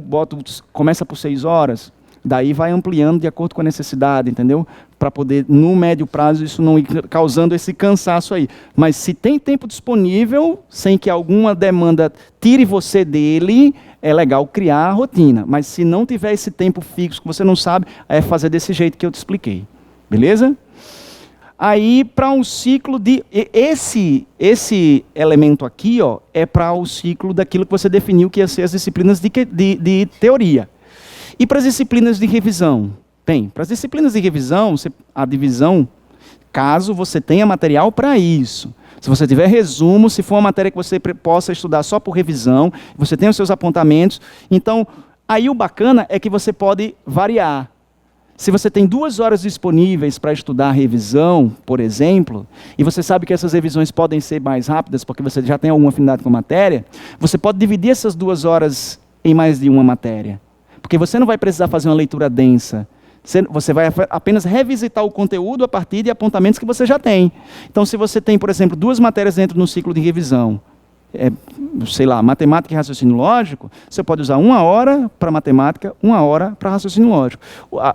começa por 6 horas, Daí vai ampliando de acordo com a necessidade, entendeu? Para poder, no médio prazo, isso não ir causando esse cansaço aí. Mas se tem tempo disponível, sem que alguma demanda tire você dele, é legal criar a rotina. Mas se não tiver esse tempo fixo que você não sabe, é fazer desse jeito que eu te expliquei. Beleza? Aí, para um ciclo de... Esse elemento aqui, ó, é para o ciclo daquilo que você definiu que ia ser as disciplinas de teoria. E para as disciplinas de revisão? Bem, para as disciplinas de revisão, a divisão, caso você tenha material para isso. Se você tiver resumo, se for uma matéria que você possa estudar só por revisão, você tem os seus apontamentos, então, aí o bacana é que você pode variar. Se você tem 2 horas disponíveis para estudar a revisão, por exemplo, e você sabe que essas revisões podem ser mais rápidas, porque você já tem alguma afinidade com a matéria, você pode dividir essas 2 horas em mais de uma matéria. Porque você não vai precisar fazer uma leitura densa. Você vai apenas revisitar o conteúdo a partir de apontamentos que você já tem. Então, se você tem, por exemplo, 2 matérias dentro do ciclo de revisão, sei lá, matemática e raciocínio lógico, você pode usar 1 hora para matemática, 1 hora para raciocínio lógico.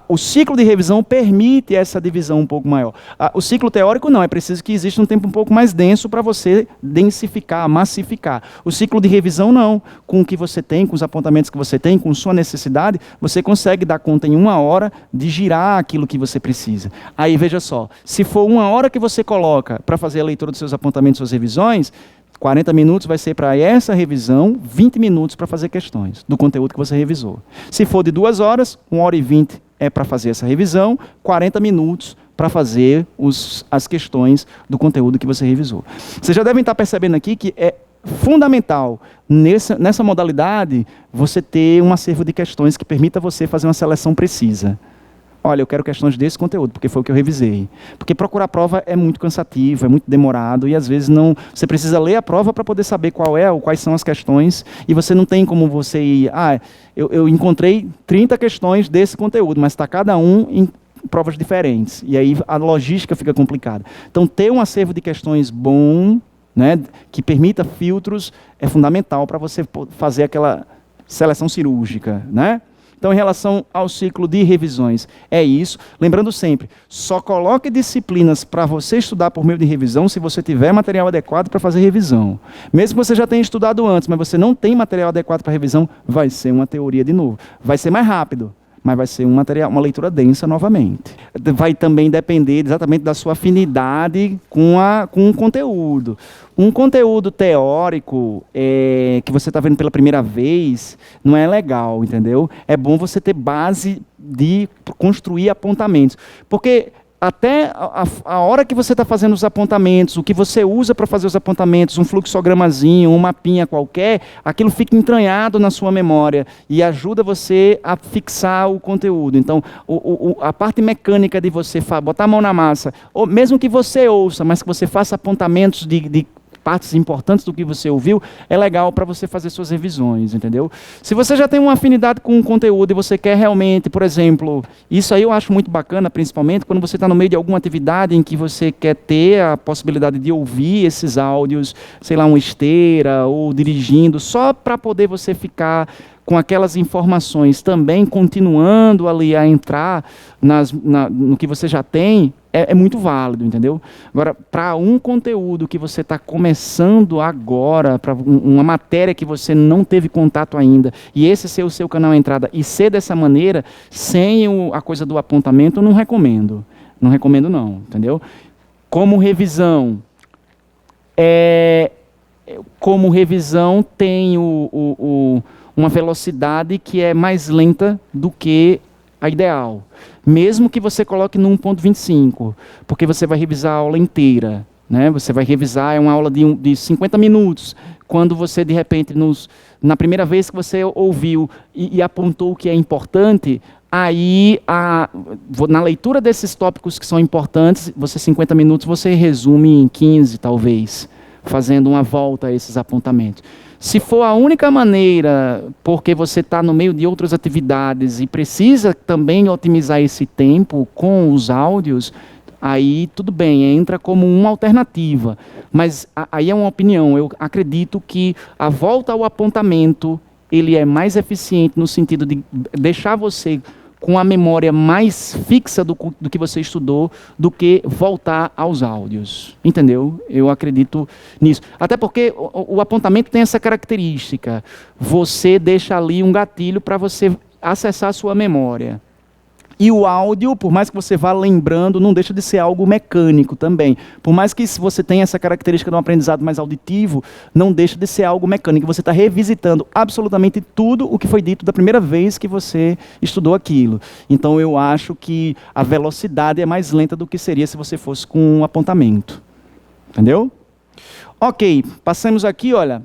O ciclo de revisão permite essa divisão um pouco maior. O ciclo teórico não, é preciso que exista um tempo um pouco mais denso para você densificar, massificar. O ciclo de revisão não, com o que você tem, com os apontamentos que você tem, com sua necessidade, você consegue dar conta em 1 hora de girar aquilo que você precisa. Aí veja só, se for 1 hora que você coloca para fazer a leitura dos seus apontamentos, suas revisões, 40 minutos vai ser para essa revisão, 20 minutos para fazer questões do conteúdo que você revisou. Se for de 2 horas, 1 hora e 20 é para fazer essa revisão, 40 minutos para fazer as questões do conteúdo que você revisou. Vocês já devem estar percebendo aqui que é fundamental, nessa modalidade, você ter um acervo de questões que permita você fazer uma seleção precisa. Olha, eu quero questões desse conteúdo, porque foi o que eu revisei. Porque procurar prova é muito cansativo, é muito demorado, e às vezes não... Você precisa ler a prova para poder saber qual é ou quais são as questões, e você não tem como você ir... eu encontrei 30 questões desse conteúdo, mas está cada um em provas diferentes. E aí a logística fica complicada. Então, ter um acervo de questões bom, né, que permita filtros, é fundamental para você fazer aquela seleção cirúrgica, né? Então, em relação ao ciclo de revisões, é isso. Lembrando sempre, só coloque disciplinas para você estudar por meio de revisão se você tiver material adequado para fazer revisão. Mesmo que você já tenha estudado antes, mas você não tem material adequado para revisão, vai ser uma teoria de novo. Vai ser mais rápido, mas vai ser uma leitura densa novamente. Vai também depender exatamente da sua afinidade com o conteúdo. Um conteúdo teórico que você está vendo pela primeira vez não é legal, entendeu? É bom você ter base de construir apontamentos. Porque até a hora que você está fazendo os apontamentos, o que você usa para fazer os apontamentos, um fluxogramazinho, um mapinha qualquer, aquilo fica entranhado na sua memória e ajuda você a fixar o conteúdo. Então, a parte mecânica de você botar a mão na massa, ou mesmo que você ouça, mas que você faça apontamentos de partes importantes do que você ouviu, é legal para você fazer suas revisões, entendeu? Se você já tem uma afinidade com o conteúdo e você quer realmente, por exemplo, isso aí eu acho muito bacana, principalmente quando você está no meio de alguma atividade em que você quer ter a possibilidade de ouvir esses áudios, sei lá, uma esteira ou dirigindo, só para poder você ficar com aquelas informações também continuando ali a entrar no que você já tem, é muito válido, entendeu? Agora, para um conteúdo que você está começando agora, para uma matéria que você não teve contato ainda, e esse ser o seu canal de entrada, e ser dessa maneira, sem a coisa do apontamento, eu não recomendo. Não recomendo não, entendeu? Como revisão tem uma velocidade que é mais lenta do que a ideal. Mesmo que você coloque no 1.25, porque você vai revisar a aula inteira, né? Você vai revisar, é uma aula de 50 minutos. Quando você, de repente, na primeira vez que você ouviu e apontou o que é importante, aí, na leitura desses tópicos que são importantes, 50 minutos, você resume em 15, talvez, fazendo uma volta a esses apontamentos. Se for a única maneira, porque você está no meio de outras atividades e precisa também otimizar esse tempo com os áudios, aí tudo bem, entra como uma alternativa. Mas aí é uma opinião. Eu acredito que a volta ao apontamento, ele é mais eficiente no sentido de deixar você com a memória mais fixa do que você estudou, do que voltar aos áudios. Entendeu? Eu acredito nisso. Até porque o apontamento tem essa característica. Você deixa ali um gatilho para você acessar a sua memória. E o áudio, por mais que você vá lembrando, não deixa de ser algo mecânico também. Por mais que você tenha essa característica de um aprendizado mais auditivo, não deixa de ser algo mecânico. Você está revisitando absolutamente tudo o que foi dito da primeira vez que você estudou aquilo. Então eu acho que a velocidade é mais lenta do que seria se você fosse com um apontamento. Entendeu? Ok, passamos aqui, olha,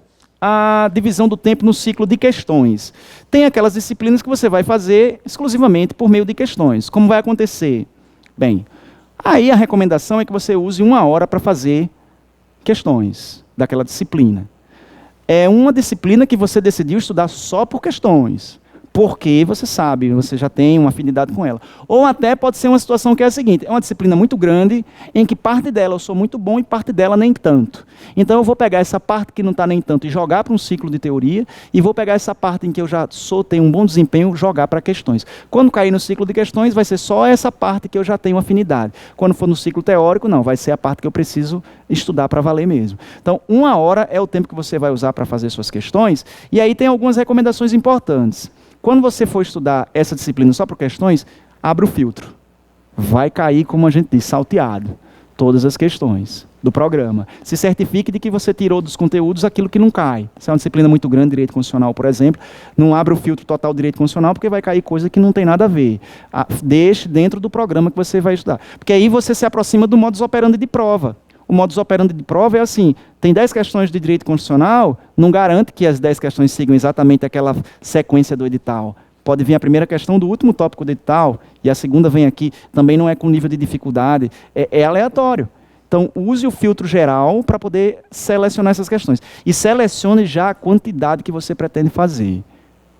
a divisão do tempo no ciclo de questões. Tem aquelas disciplinas que você vai fazer exclusivamente por meio de questões. Como vai acontecer? Bem, aí a recomendação é que você use 1 hora para fazer questões daquela disciplina. É uma disciplina que você decidiu estudar só por questões. Porque você sabe, você já tem uma afinidade com ela. Ou até pode ser uma situação que é a seguinte, é uma disciplina muito grande, em que parte dela eu sou muito bom e parte dela nem tanto. Então eu vou pegar essa parte que não está nem tanto e jogar para um ciclo de teoria, e vou pegar essa parte em que eu já tenho um bom desempenho, jogar para questões. Quando cair no ciclo de questões, vai ser só essa parte que eu já tenho afinidade. Quando for no ciclo teórico, não, vai ser a parte que eu preciso estudar para valer mesmo. Então, 1 hora é o tempo que você vai usar para fazer suas questões, e aí tem algumas recomendações importantes. Quando você for estudar essa disciplina só por questões, abra o filtro. Vai cair, como a gente diz, salteado. Todas as questões do programa. Se certifique de que você tirou dos conteúdos aquilo que não cai. Se é uma disciplina muito grande, direito constitucional, por exemplo, não abra o filtro total do direito constitucional, porque vai cair coisa que não tem nada a ver. Deixe dentro do programa que você vai estudar. Porque aí você se aproxima do modus operandi de prova. O modus operandi de prova é assim, tem 10 questões de direito constitucional, não garante que as 10 questões sigam exatamente aquela sequência do edital. Pode vir a primeira questão do último tópico do edital, e a segunda vem aqui, também não é com nível de dificuldade, é aleatório. Então, use o filtro geral para poder selecionar essas questões. E selecione já a quantidade que você pretende fazer.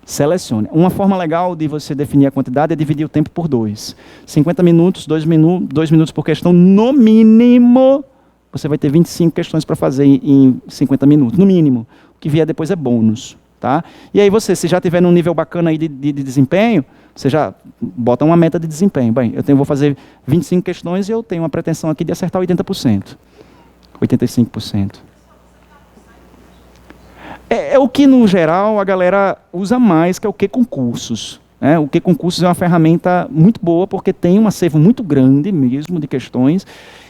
Selecione. Uma forma legal de você definir a quantidade é dividir o tempo por 2. 50 minutos, 2 minutos por questão, no mínimo. Você vai ter 25 questões para fazer em 50 minutos, no mínimo. O que vier depois é bônus. Tá? E aí você, se já tiver num nível bacana aí de desempenho, você já bota uma meta de desempenho. Bem, vou fazer 25 questões e eu tenho uma pretensão aqui de acertar 80%. 85%. É o que, no geral, a galera usa mais, que é o Q-concursos. O Q-concursos é uma ferramenta muito boa, porque tem um acervo muito grande mesmo de questões,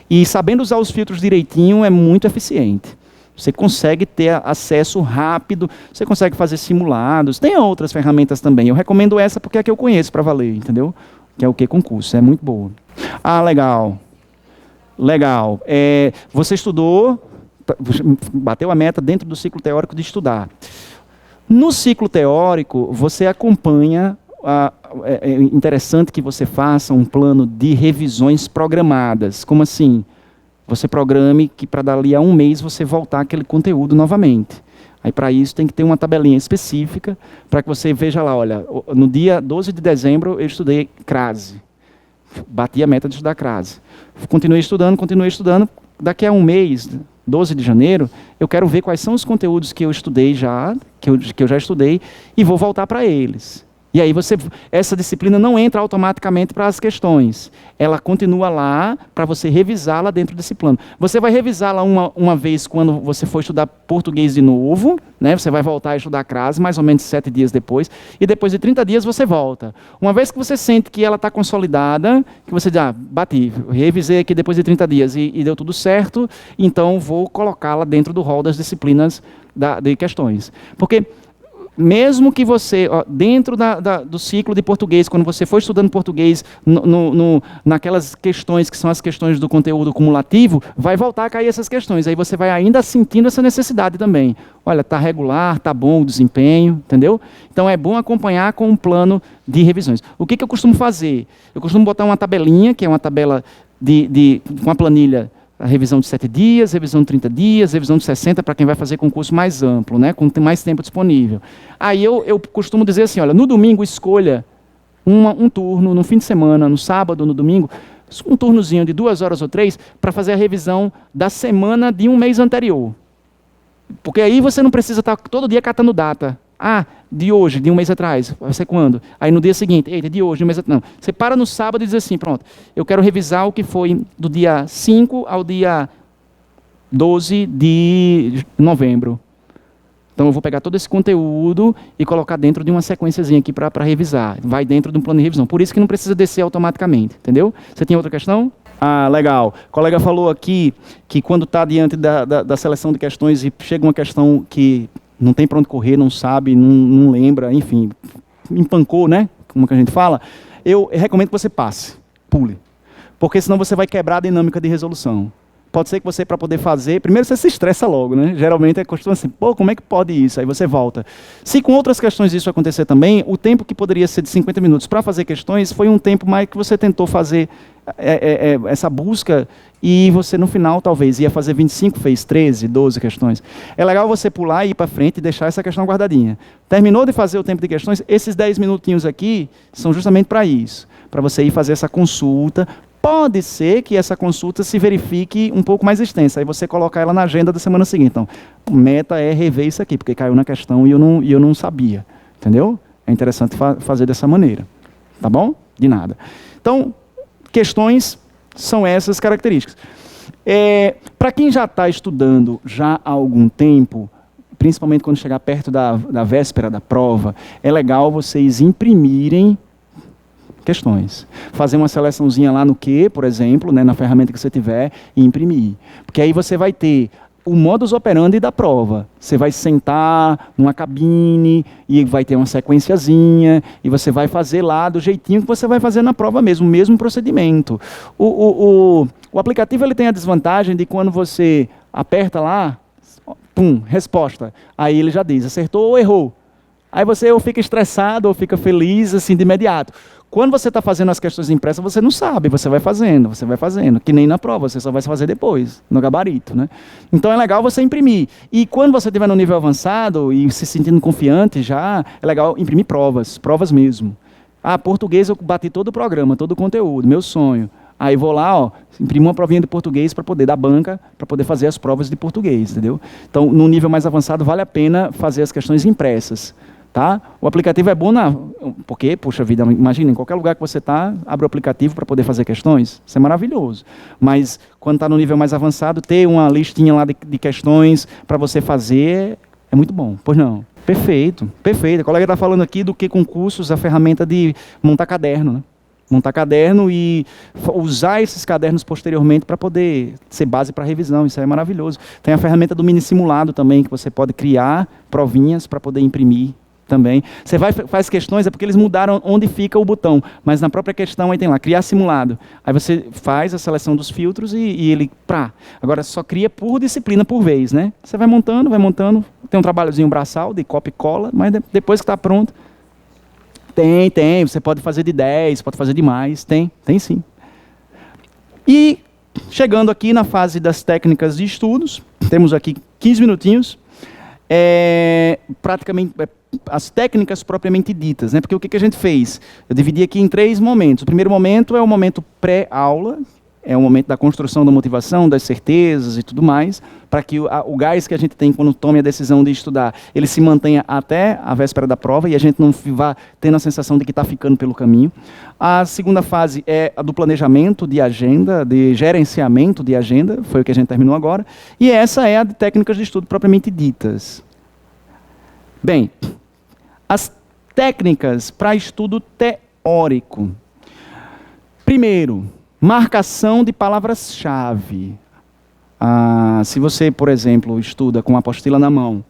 e sabendo usar os filtros direitinho é muito eficiente. Você consegue ter acesso rápido, você consegue fazer simulados, tem outras ferramentas também. Eu recomendo essa porque é a que eu conheço para valer, entendeu? Que é o Q-concurso, é muito boa. Ah, legal. Legal. Você estudou, bateu a meta dentro do ciclo teórico de estudar. No ciclo teórico, você acompanha... É interessante que você faça um plano de revisões programadas. Como assim? Você programe que para dali a 1 mês você voltar aquele conteúdo novamente. Aí para isso tem que ter uma tabelinha específica para que você veja lá, olha, no dia 12 de dezembro eu estudei crase. Bati a meta de estudar crase. Continuei estudando. Daqui a 1 mês, 12 de janeiro, eu quero ver quais são os conteúdos que eu estudei já, que eu já estudei, e vou voltar para eles. E aí essa disciplina não entra automaticamente para as questões. Ela continua lá para você revisá-la dentro desse plano. Você vai revisá-la uma vez quando você for estudar português de novo, né? Você vai voltar a estudar crase, mais ou menos 7 dias depois, e depois de 30 dias você volta. Uma vez que você sente que ela está consolidada, que você diz, bati, revisei aqui depois de 30 dias e deu tudo certo, então vou colocá-la dentro do rol das disciplinas de questões. Porque... mesmo que você, dentro do ciclo de português, quando você for estudando português, naquelas questões que são as questões do conteúdo cumulativo, vai voltar a cair essas questões. Aí você vai ainda sentindo essa necessidade também. Olha, está regular, está bom o desempenho, entendeu? Então é bom acompanhar com um plano de revisões. O que eu costumo fazer? Eu costumo botar uma tabelinha, que é uma tabela com uma planilha, a revisão de 7 dias, revisão de 30 dias, revisão de 60 para quem vai fazer concurso mais amplo, né, com mais tempo disponível. Aí eu costumo dizer assim, olha, no domingo escolha um turno, no fim de semana, no sábado, no domingo, um turnozinho de 2 horas ou 3 para fazer a revisão da semana de um mês anterior. Porque aí você não precisa estar todo dia catando data Ah, de hoje, de um mês atrás, vai ser quando? Aí no dia seguinte, eita, de hoje, de um mês atrás. Não, você para no sábado e diz assim, pronto, eu quero revisar o que foi do dia 5 ao dia 12 de novembro. Então eu vou pegar todo esse conteúdo e colocar dentro de uma sequenciazinha aqui para revisar. Vai dentro de um plano de revisão. Por isso que não precisa descer automaticamente, entendeu? Você tem outra questão? Ah, legal. O colega falou aqui que quando está diante da seleção de questões e chega uma questão que não tem para onde correr, não sabe, não lembra, enfim, empancou, né? Como que a gente fala, eu recomendo que você passe, pule. Porque senão você vai quebrar a dinâmica de resolução. Pode ser que você, para poder fazer, primeiro você se estressa logo, né? Geralmente costuma assim, pô, como é que pode isso? Aí você volta. Se com outras questões isso acontecer também, o tempo que poderia ser de 50 minutos para fazer questões, foi um tempo mais que você tentou fazer essa busca e você no final talvez ia fazer 25, fez 13, 12 questões. É legal você pular e ir para frente e deixar essa questão guardadinha. Terminou de fazer o tempo de questões, esses 10 minutinhos aqui são justamente para isso, para você ir fazer essa consulta. Pode ser que essa consulta se verifique um pouco mais extensa, aí você colocar ela na agenda da semana seguinte. Então, meta é rever isso aqui, porque caiu na questão e eu não sabia, entendeu? É interessante fazer dessa maneira, tá bom? De nada. Então, questões são essas características. Para quem já está estudando já há algum tempo, principalmente quando chegar perto da véspera da prova, é legal vocês imprimirem questões. Fazer uma seleçãozinha lá no Q, por exemplo, né, na ferramenta que você tiver, e imprimir. Porque aí você vai ter o modus operandi da prova. Você vai sentar numa cabine e vai ter uma sequenciazinha e você vai fazer lá do jeitinho que você vai fazer na prova mesmo, o mesmo procedimento. O aplicativo ele tem a desvantagem de quando você aperta lá, pum, resposta. Aí ele já diz, acertou ou errou. Aí você ou fica estressado ou fica feliz assim de imediato. Quando você está fazendo as questões impressas, você não sabe, você vai fazendo, que nem na prova, você só vai fazer depois, no gabarito, né? Então é legal você imprimir. E quando você estiver no nível avançado e se sentindo confiante já, é legal imprimir provas mesmo. Ah, português eu bati todo o programa, todo o conteúdo, meu sonho. Aí vou lá, ó, imprimo uma provinha de português para poder dar banca, para poder fazer as provas de português, entendeu? Então, no nível mais avançado, vale a pena fazer as questões impressas. Tá? O aplicativo é bom porque, puxa vida, imagina, em qualquer lugar que você está, abre o aplicativo para poder fazer questões, isso é maravilhoso. Mas, quando está no nível mais avançado, ter uma listinha lá de questões para você fazer é muito bom. Pois não? Perfeito, perfeito. A colega está falando aqui do que concursos, a ferramenta de montar caderno, né? Montar caderno e usar esses cadernos posteriormente para poder ser base para revisão, isso é maravilhoso. Tem a ferramenta do mini simulado também, que você pode criar provinhas para poder imprimir também. Você faz questões, é porque eles mudaram onde fica o botão, mas na própria questão aí tem lá, criar simulado. Aí você faz a seleção dos filtros e ele, agora só cria por disciplina por vez, né? Você vai montando, tem um trabalhozinho braçal de copia e cola, mas depois que está pronto, tem, você pode fazer de 10, pode fazer de mais, tem sim. E chegando aqui na fase das técnicas de estudos, temos aqui 15 minutinhos, praticamente as técnicas propriamente ditas, né? Porque o que a gente fez? Eu dividi aqui em 3 momentos. O primeiro momento é o momento pré-aula, é o momento da construção da motivação, das certezas e tudo mais, para que o gás que a gente tem quando tome a decisão de estudar, ele se mantenha até a véspera da prova e a gente não vá tendo a sensação de que está ficando pelo caminho. A segunda fase é a do planejamento de agenda, de gerenciamento de agenda, foi o que a gente terminou agora, e essa é a de técnicas de estudo propriamente ditas. Bem, as técnicas para estudo teórico. Primeiro, marcação de palavras-chave. Se você, por exemplo, estuda com a apostila na mão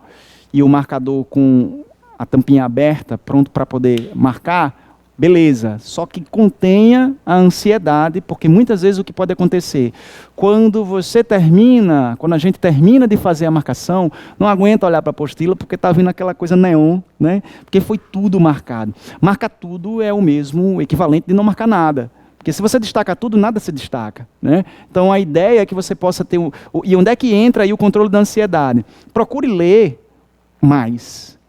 e o marcador com a tampinha aberta, pronto para poder marcar, beleza, só que contenha a ansiedade, porque muitas vezes o que pode acontecer, quando a gente termina de fazer a marcação, não aguenta olhar para a apostila, porque está vindo aquela coisa neon, né? Porque foi tudo marcado. Marcar tudo é o mesmo equivalente de não marcar nada. Porque se você destaca tudo, nada se destaca, né? Então a ideia é que você possa ter... E onde é que entra aí o controle da ansiedade? Procure ler mais.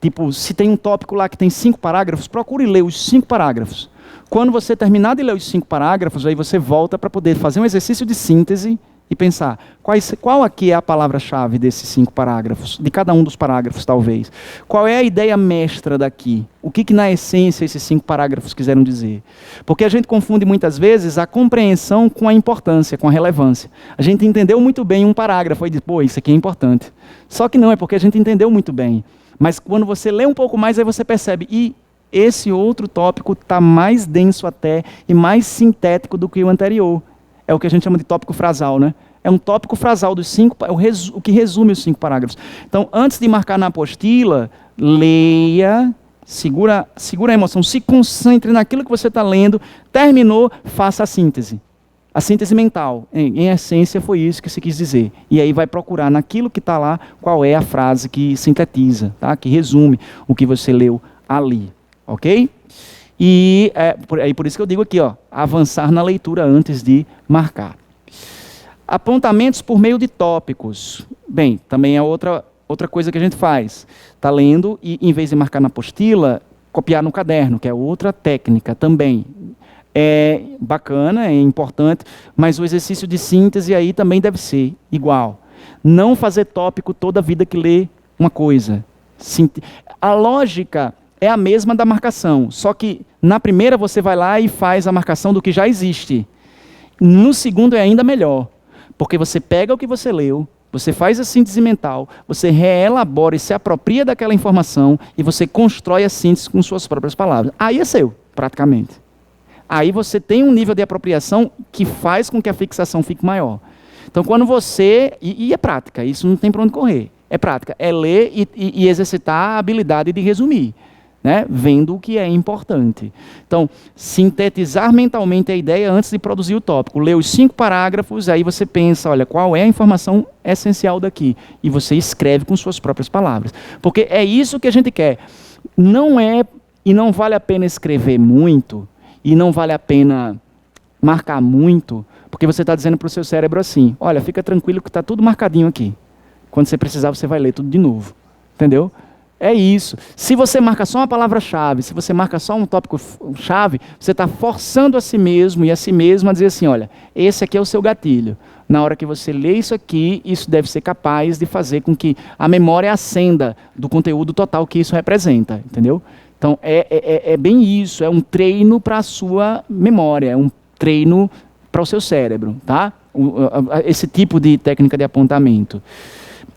Tipo, se tem um tópico lá que tem 5 parágrafos, procure ler os 5 parágrafos. Quando você terminar de ler os 5 parágrafos, aí você volta para poder fazer um exercício de síntese e pensar, qual aqui é a palavra-chave desses 5 parágrafos, de cada um dos parágrafos talvez? Qual é a ideia mestra daqui? O que na essência esses 5 parágrafos quiseram dizer? Porque a gente confunde muitas vezes a compreensão com a importância, com a relevância. A gente entendeu muito bem um parágrafo e diz, pô, isso aqui é importante. Só que não, é porque a gente entendeu muito bem. Mas quando você lê um pouco mais, aí você percebe, e esse outro tópico está mais denso até e mais sintético do que o anterior. É o que a gente chama de tópico frasal, né? É um tópico frasal dos 5, o que resume os 5 parágrafos. Então, antes de marcar na apostila, leia, segura a emoção, se concentre naquilo que você está lendo, terminou, faça a síntese. A síntese mental, em essência, foi isso que se quis dizer. E aí vai procurar naquilo que está lá, qual é a frase que sintetiza, tá? Que resume o que você leu ali, ok? E por isso que eu digo aqui, ó, avançar na leitura antes de marcar. Apontamentos por meio de tópicos. Bem, também é outra coisa que a gente faz. Está lendo e, em vez de marcar na apostila, copiar no caderno, que é outra técnica também. É bacana, é importante, mas o exercício de síntese aí também deve ser igual. Não fazer tópico toda vida que lê uma coisa. A lógica é a mesma da marcação, só que na primeira você vai lá e faz a marcação do que já existe. No segundo é ainda melhor, porque você pega o que você leu, você faz a síntese mental, você reelabora e se apropria daquela informação e você constrói a síntese com suas próprias palavras. Aí é seu, praticamente. Aí você tem um nível de apropriação que faz com que a fixação fique maior. Então, quando você... E é prática, isso não tem para onde correr. É prática, é ler e exercitar a habilidade de resumir, né? Vendo o que é importante. Então, sintetizar mentalmente a ideia antes de produzir o tópico. Lê os 5 parágrafos, aí você pensa, olha, qual é a informação essencial daqui? E você escreve com suas próprias palavras. Porque é isso que a gente quer. Não vale a pena escrever muito, e não vale a pena marcar muito, porque você está dizendo para o seu cérebro assim, olha, fica tranquilo que está tudo marcadinho aqui. Quando você precisar, você vai ler tudo de novo. Entendeu? É isso. Se você marca só uma palavra-chave, se você marca só um tópico-chave, você está forçando a si mesmo e a si mesmo a dizer assim, olha, esse aqui é o seu gatilho. Na hora que você lê isso aqui, isso deve ser capaz de fazer com que a memória acenda do conteúdo total que isso representa. Entendeu? Então, é bem isso, é um treino para a sua memória, é um treino para o seu cérebro, tá? Esse tipo de técnica de apontamento.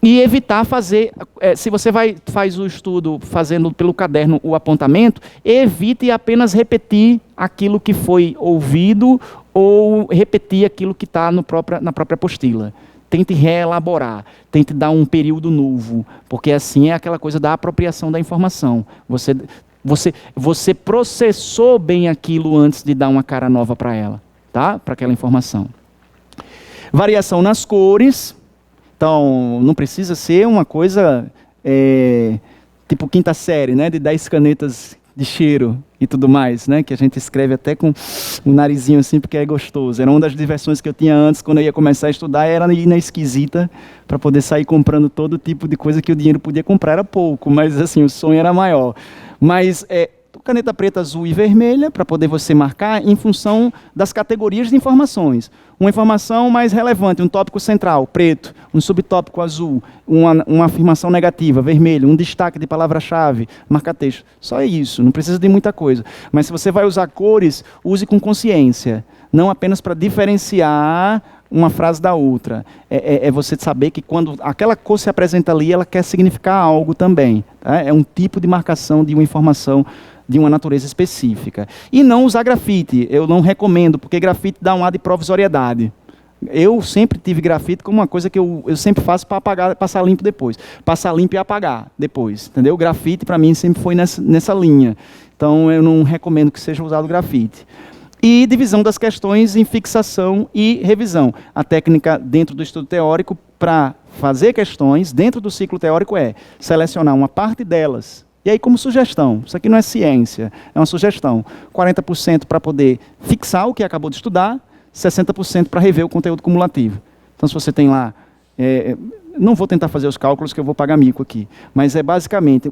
E evitar fazer, se você faz o estudo fazendo pelo caderno o apontamento, evite apenas repetir aquilo que foi ouvido ou repetir aquilo que está na própria apostila. Tente reelaborar, tente dar um período novo, porque assim é aquela coisa da apropriação da informação. Você processou bem aquilo antes de dar uma cara nova para ela, tá? Para aquela informação. Variação nas cores. Então, não precisa ser uma coisa tipo 5ª série, né? De 10 canetas de cheiro e tudo mais, né? Que a gente escreve até com o narizinho assim, porque é gostoso. Era uma das diversões que eu tinha antes, quando eu ia começar a estudar, era ir na esquisita para poder sair comprando todo tipo de coisa que o dinheiro podia comprar. Era pouco, mas assim, o sonho era maior. Mas caneta preta, azul e vermelha, para poder você marcar em função das categorias de informações. Uma informação mais relevante, um tópico central, preto, um subtópico azul, uma afirmação negativa, vermelho, um destaque de palavra-chave, marca-texto. Só isso, não precisa de muita coisa. Mas se você vai usar cores, use com consciência, não apenas para diferenciar uma frase da outra. É você saber que quando aquela cor se apresenta ali, ela quer significar algo também. Tá? É um tipo de marcação de uma informação de uma natureza específica. E não usar grafite, eu não recomendo, porque grafite dá um ar de provisoriedade. Eu sempre tive grafite como uma coisa que eu sempre faço para apagar, passar limpo depois. Passar limpo e apagar depois, entendeu? Grafite para mim sempre foi nessa linha. Então eu não recomendo que seja usado grafite. E divisão das questões em fixação e revisão. A técnica dentro do estudo teórico para fazer questões dentro do ciclo teórico é selecionar uma parte delas. E aí, como sugestão, isso aqui não é ciência, é uma sugestão. 40% para poder fixar o que acabou de estudar, 60% para rever o conteúdo cumulativo. Então, se você tem lá Não vou tentar fazer os cálculos que eu vou pagar mico aqui, mas é basicamente,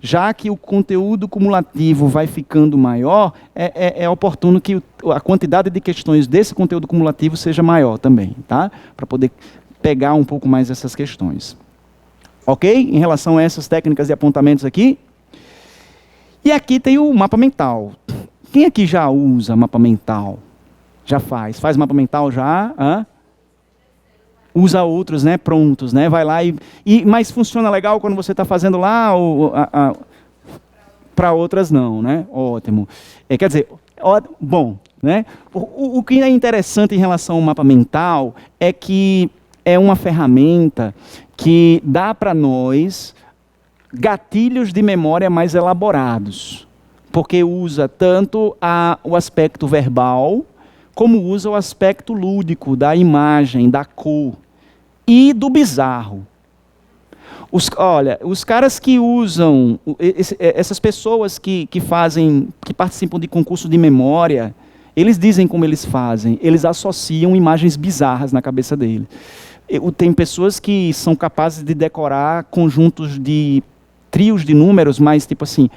já que o conteúdo cumulativo vai ficando maior, é oportuno que a quantidade de questões desse conteúdo cumulativo seja maior também, tá? Para poder pegar um pouco mais essas questões. Ok? Em relação a essas técnicas de apontamentos aqui. E aqui tem o mapa mental. Quem aqui já usa mapa mental? Já faz? Faz mapa mental já? Hã? Usa outros, né, prontos, né, vai lá mas funciona legal quando você está fazendo lá, para outras não, né, ótimo. Quer dizer, bom, né, o que é interessante em relação ao mapa mental é que é uma ferramenta que dá para nós gatilhos de memória mais elaborados, porque usa tanto o aspecto verbal, como usa o aspecto lúdico da imagem, da cor, e do bizarro. Olha, os caras que usam, essas pessoas que participam de concurso de memória, eles dizem como eles fazem, eles associam imagens bizarras na cabeça deles. Tem pessoas que são capazes de decorar conjuntos de trios de números, mas tipo assim,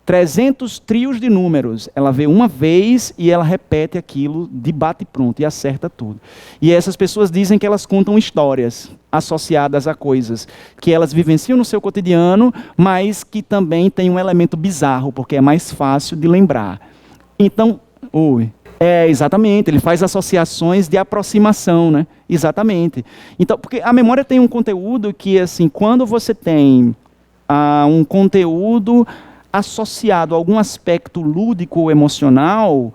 300 trios de números, ela vê uma vez e ela repete aquilo de bate pronto e acerta tudo. E essas pessoas dizem que elas contam histórias associadas a coisas que elas vivenciam no seu cotidiano, mas que também tem um elemento bizarro, porque é mais fácil de lembrar. Então, exatamente, ele faz associações de aproximação, né? Exatamente. Então, porque a memória tem um conteúdo que, assim, quando você tem um conteúdo associado a algum aspecto lúdico ou emocional,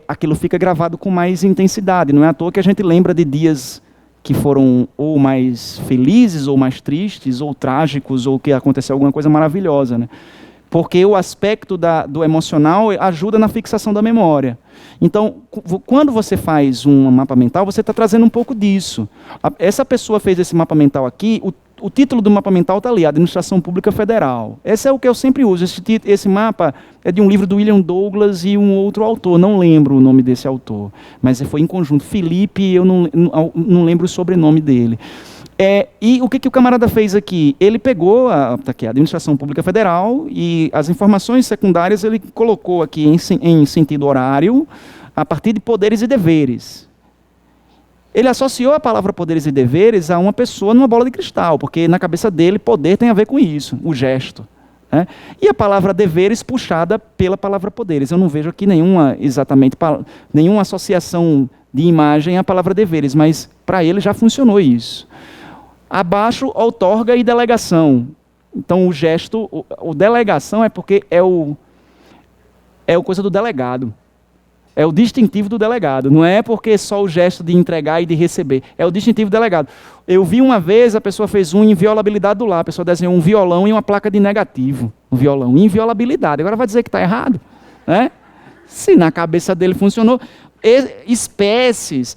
aquilo fica gravado com mais intensidade. Não é à toa que a gente lembra de dias que foram ou mais felizes, ou mais tristes, ou trágicos, ou que aconteceu alguma coisa maravilhosa, né? Porque o aspecto do emocional ajuda na fixação da memória. Então, quando você faz um mapa mental, você está trazendo um pouco disso. Essa pessoa fez esse mapa mental aqui, o título do mapa mental está ali, Administração Pública Federal. Esse é o que eu sempre uso. Esse mapa é de um livro do William Douglas e um outro autor, não lembro o nome desse autor, mas foi em conjunto. Felipe, eu não lembro o sobrenome dele. E o que o camarada fez aqui? Ele pegou tá aqui, a Administração Pública Federal e as informações secundárias ele colocou aqui em sentido horário, a partir de poderes e deveres. Ele associou a palavra poderes e deveres a uma pessoa numa bola de cristal, porque na cabeça dele poder tem a ver com isso, o gesto. Né? E a palavra deveres puxada pela palavra poderes. Eu não vejo aqui nenhuma associação de imagem à palavra deveres, mas para ele já funcionou isso. Abaixo, outorga e delegação. Então o gesto, o delegação é porque é o coisa do delegado. É o distintivo do delegado. Não é porque só o gesto de entregar e de receber. É o distintivo do delegado. Eu vi uma vez, a pessoa fez inviolabilidade do lar. A pessoa desenhou um violão e uma placa de negativo. Um violão, inviolabilidade. Agora vai dizer que está errado? Né? Se na cabeça dele funcionou. Espécies.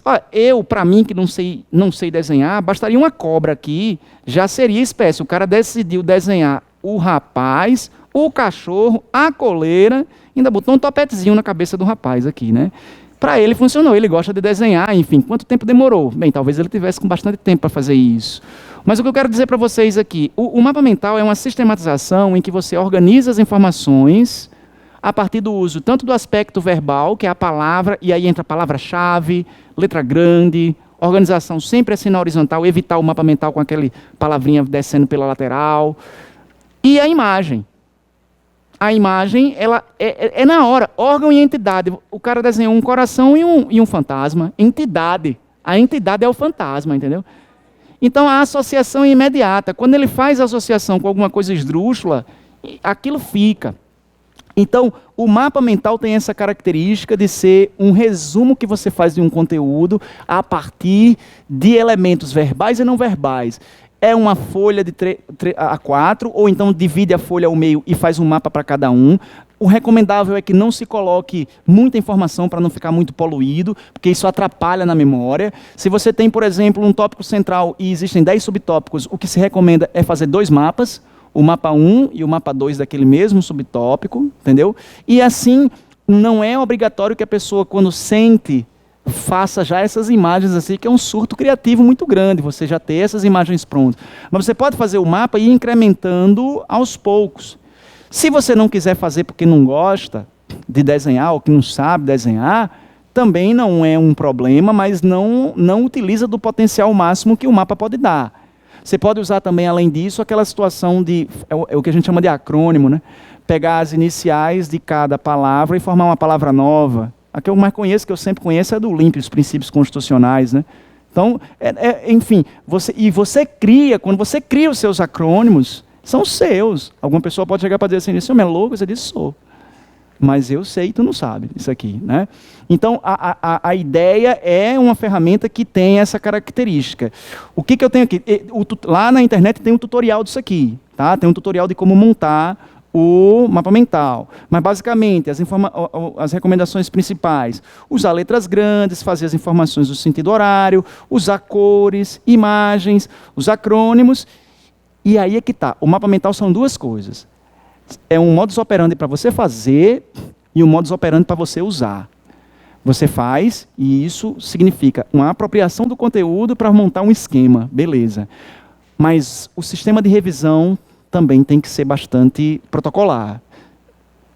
Para mim, que não sei desenhar, bastaria uma cobra aqui, já seria espécie. O cara decidiu desenhar o rapaz, o cachorro, a coleira, ainda botou um topetezinho na cabeça do rapaz aqui, né? Para ele funcionou, ele gosta de desenhar, enfim. Quanto tempo demorou? Bem, talvez ele tivesse com bastante tempo para fazer isso. Mas o que eu quero dizer para vocês aqui, o mapa mental é uma sistematização em que você organiza as informações a partir do uso tanto do aspecto verbal, que é a palavra, e aí entra a palavra-chave, letra grande, organização sempre assim na horizontal, evitar o mapa mental com aquele palavrinha descendo pela lateral, e a imagem. A imagem, ela é na hora, órgão e entidade. O cara desenhou um coração e um fantasma. Entidade. A entidade é o fantasma, entendeu? Então a associação é imediata. Quando ele faz a associação com alguma coisa esdrúxula, aquilo fica. Então, o mapa mental tem essa característica de ser um resumo que você faz de um conteúdo a partir de elementos verbais e não verbais. É uma folha de A4, ou então divide a folha ao meio e faz um mapa para cada um. O recomendável é que não se coloque muita informação para não ficar muito poluído, porque isso atrapalha na memória. Se você tem, por exemplo, um tópico central e existem 10 subtópicos, o que se recomenda é fazer 2 mapas, o mapa 1 e o mapa 2 daquele mesmo subtópico, entendeu? E assim, não é obrigatório que a pessoa, quando sente faça já essas imagens assim, que é um surto criativo muito grande, você já ter essas imagens prontas. Mas você pode fazer o mapa e ir incrementando aos poucos. Se você não quiser fazer porque não gosta de desenhar, ou que não sabe desenhar, também não é um problema, mas não utiliza do potencial máximo que o mapa pode dar. Você pode usar também, além disso, aquela situação de, é o que a gente chama de acrônimo, né? Pegar as iniciais de cada palavra e formar uma palavra nova. A que eu mais conheço, que eu sempre conheço, é do LIMP, os princípios constitucionais, né? Então, enfim, você cria, quando você cria os seus acrônimos, são seus. Alguma pessoa pode chegar para dizer assim, esse homem é louco, você diz, sou. Mas eu sei e tu não sabe isso aqui, né? Então, a ideia é uma ferramenta que tem essa característica. O que eu tenho aqui? Lá na internet tem um tutorial disso aqui, tá? Tem um tutorial de como montar o mapa mental. Mas, basicamente, as recomendações principais: usar letras grandes, fazer as informações do sentido horário, usar cores, imagens, os acrônimos. E aí é que está. O mapa mental são duas coisas. É um modus operandi para você fazer e um modus operandi para você usar. Você faz, e isso significa uma apropriação do conteúdo para montar um esquema, beleza. Mas o sistema de revisão também tem que ser bastante protocolar.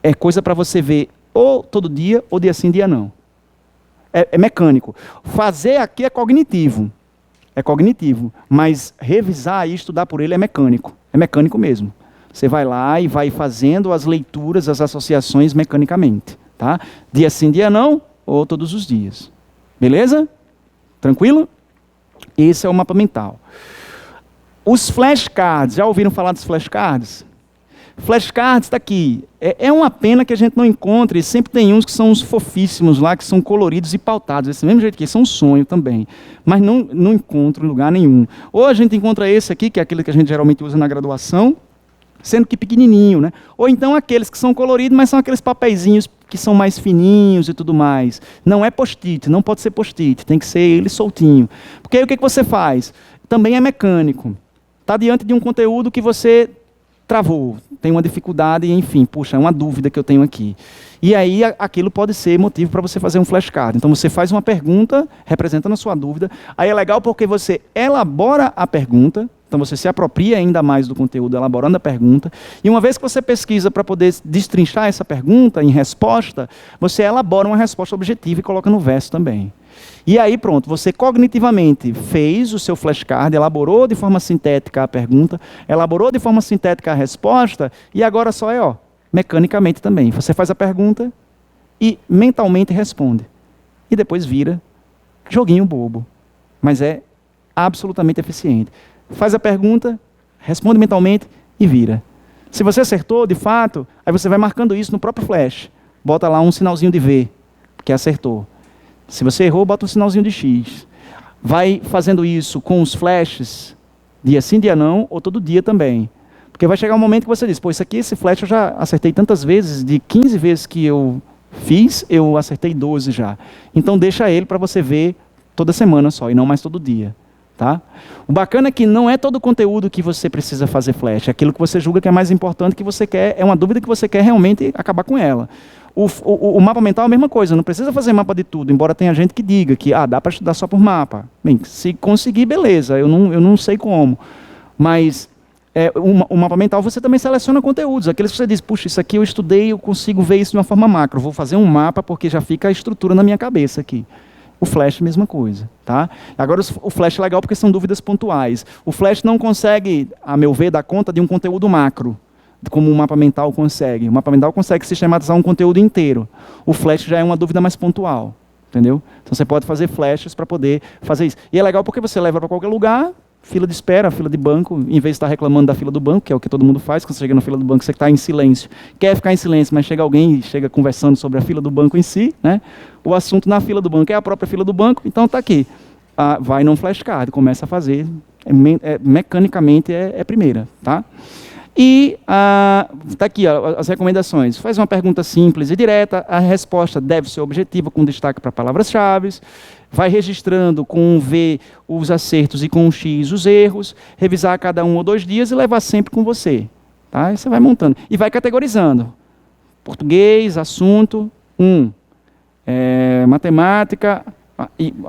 É coisa para você ver ou todo dia, ou dia sim, dia não. É mecânico. Fazer aqui é cognitivo. É cognitivo. Mas revisar e estudar por ele é mecânico. É mecânico mesmo. Você vai lá e vai fazendo as leituras, as associações mecanicamente. Tá? Dia sim, dia não, ou todos os dias. Beleza? Tranquilo? Esse é o mapa mental. Os flashcards, já ouviram falar dos flashcards? Flashcards está aqui. É uma pena que a gente não encontre, sempre tem uns que são uns fofíssimos lá, que são coloridos e pautados, desse mesmo jeito que são um sonho também. Mas não encontro em lugar nenhum. Ou a gente encontra esse aqui, que é aquele que a gente geralmente usa na graduação, sendo que pequenininho, né? Ou então aqueles que são coloridos, mas são aqueles papeizinhos que são mais fininhos e tudo mais. Não é post-it, não pode ser post-it, tem que ser ele soltinho. Porque aí o que você faz? Também é mecânico. Está diante de um conteúdo que você travou, tem uma dificuldade, enfim, puxa, é uma dúvida que eu tenho aqui. E aí aquilo pode ser motivo para você fazer um flashcard. Então você faz uma pergunta, representando a sua dúvida. Aí é legal porque você elabora a pergunta, então você se apropria ainda mais do conteúdo, elaborando a pergunta. E uma vez que você pesquisa para poder destrinchar essa pergunta em resposta, você elabora uma resposta objetiva e coloca no verso também. E aí pronto, você cognitivamente fez o seu flashcard, elaborou de forma sintética a pergunta, elaborou de forma sintética a resposta, e agora só mecanicamente também. Você faz a pergunta e mentalmente responde. E depois vira joguinho bobo, mas é absolutamente eficiente. Faz a pergunta, responde mentalmente e vira. Se você acertou, de fato, aí você vai marcando isso no próprio flash. Bota lá um sinalzinho de V, porque acertou. Se você errou, bota um sinalzinho de X. Vai fazendo isso com os flashes, dia sim, dia não, ou todo dia também. Porque vai chegar um momento que você diz, pô, esse flash eu já acertei tantas vezes, de 15 vezes que eu fiz, eu acertei 12 já. Então deixa ele para você ver toda semana só, e não mais todo dia. Tá? O bacana é que não é todo o conteúdo que você precisa fazer flash, é aquilo que você julga que é mais importante, que você quer, é uma dúvida que você quer realmente acabar com ela. O mapa mental é a mesma coisa, não precisa fazer mapa de tudo, embora tenha gente que diga que dá para estudar só por mapa. Bem, se conseguir, beleza, eu não sei como. Mas o mapa mental você também seleciona conteúdos, aqueles que você diz, puxa, isso aqui eu estudei, eu consigo ver isso de uma forma macro, vou fazer um mapa porque já fica a estrutura na minha cabeça aqui. O flash, mesma coisa. Tá? Agora, o flash é legal porque são dúvidas pontuais. O flash não consegue, a meu ver, dar conta de um conteúdo macro, como o mapa mental consegue. O mapa mental consegue sistematizar um conteúdo inteiro. O flash já é uma dúvida mais pontual. Entendeu? Então, você pode fazer flashes para poder fazer isso. E é legal porque você leva para qualquer lugar, fila de espera, fila de banco, em vez de estar reclamando da fila do banco, que é o que todo mundo faz, quando você chega na fila do banco, você está em silêncio. Quer ficar em silêncio, mas chega alguém e chega conversando sobre a fila do banco em si, né? O assunto na fila do banco é a própria fila do banco, então está aqui. Vai num flashcard, começa a fazer, mecanicamente é primeira. Tá? E está aqui as recomendações. Faz uma pergunta simples e direta, a resposta deve ser objetiva, com destaque para palavras-chave. Vai registrando com um V os acertos e com um X os erros, revisar a cada 1 ou 2 dias e levar sempre com você. Tá? E você vai montando. E vai categorizando. Português, assunto, matemática,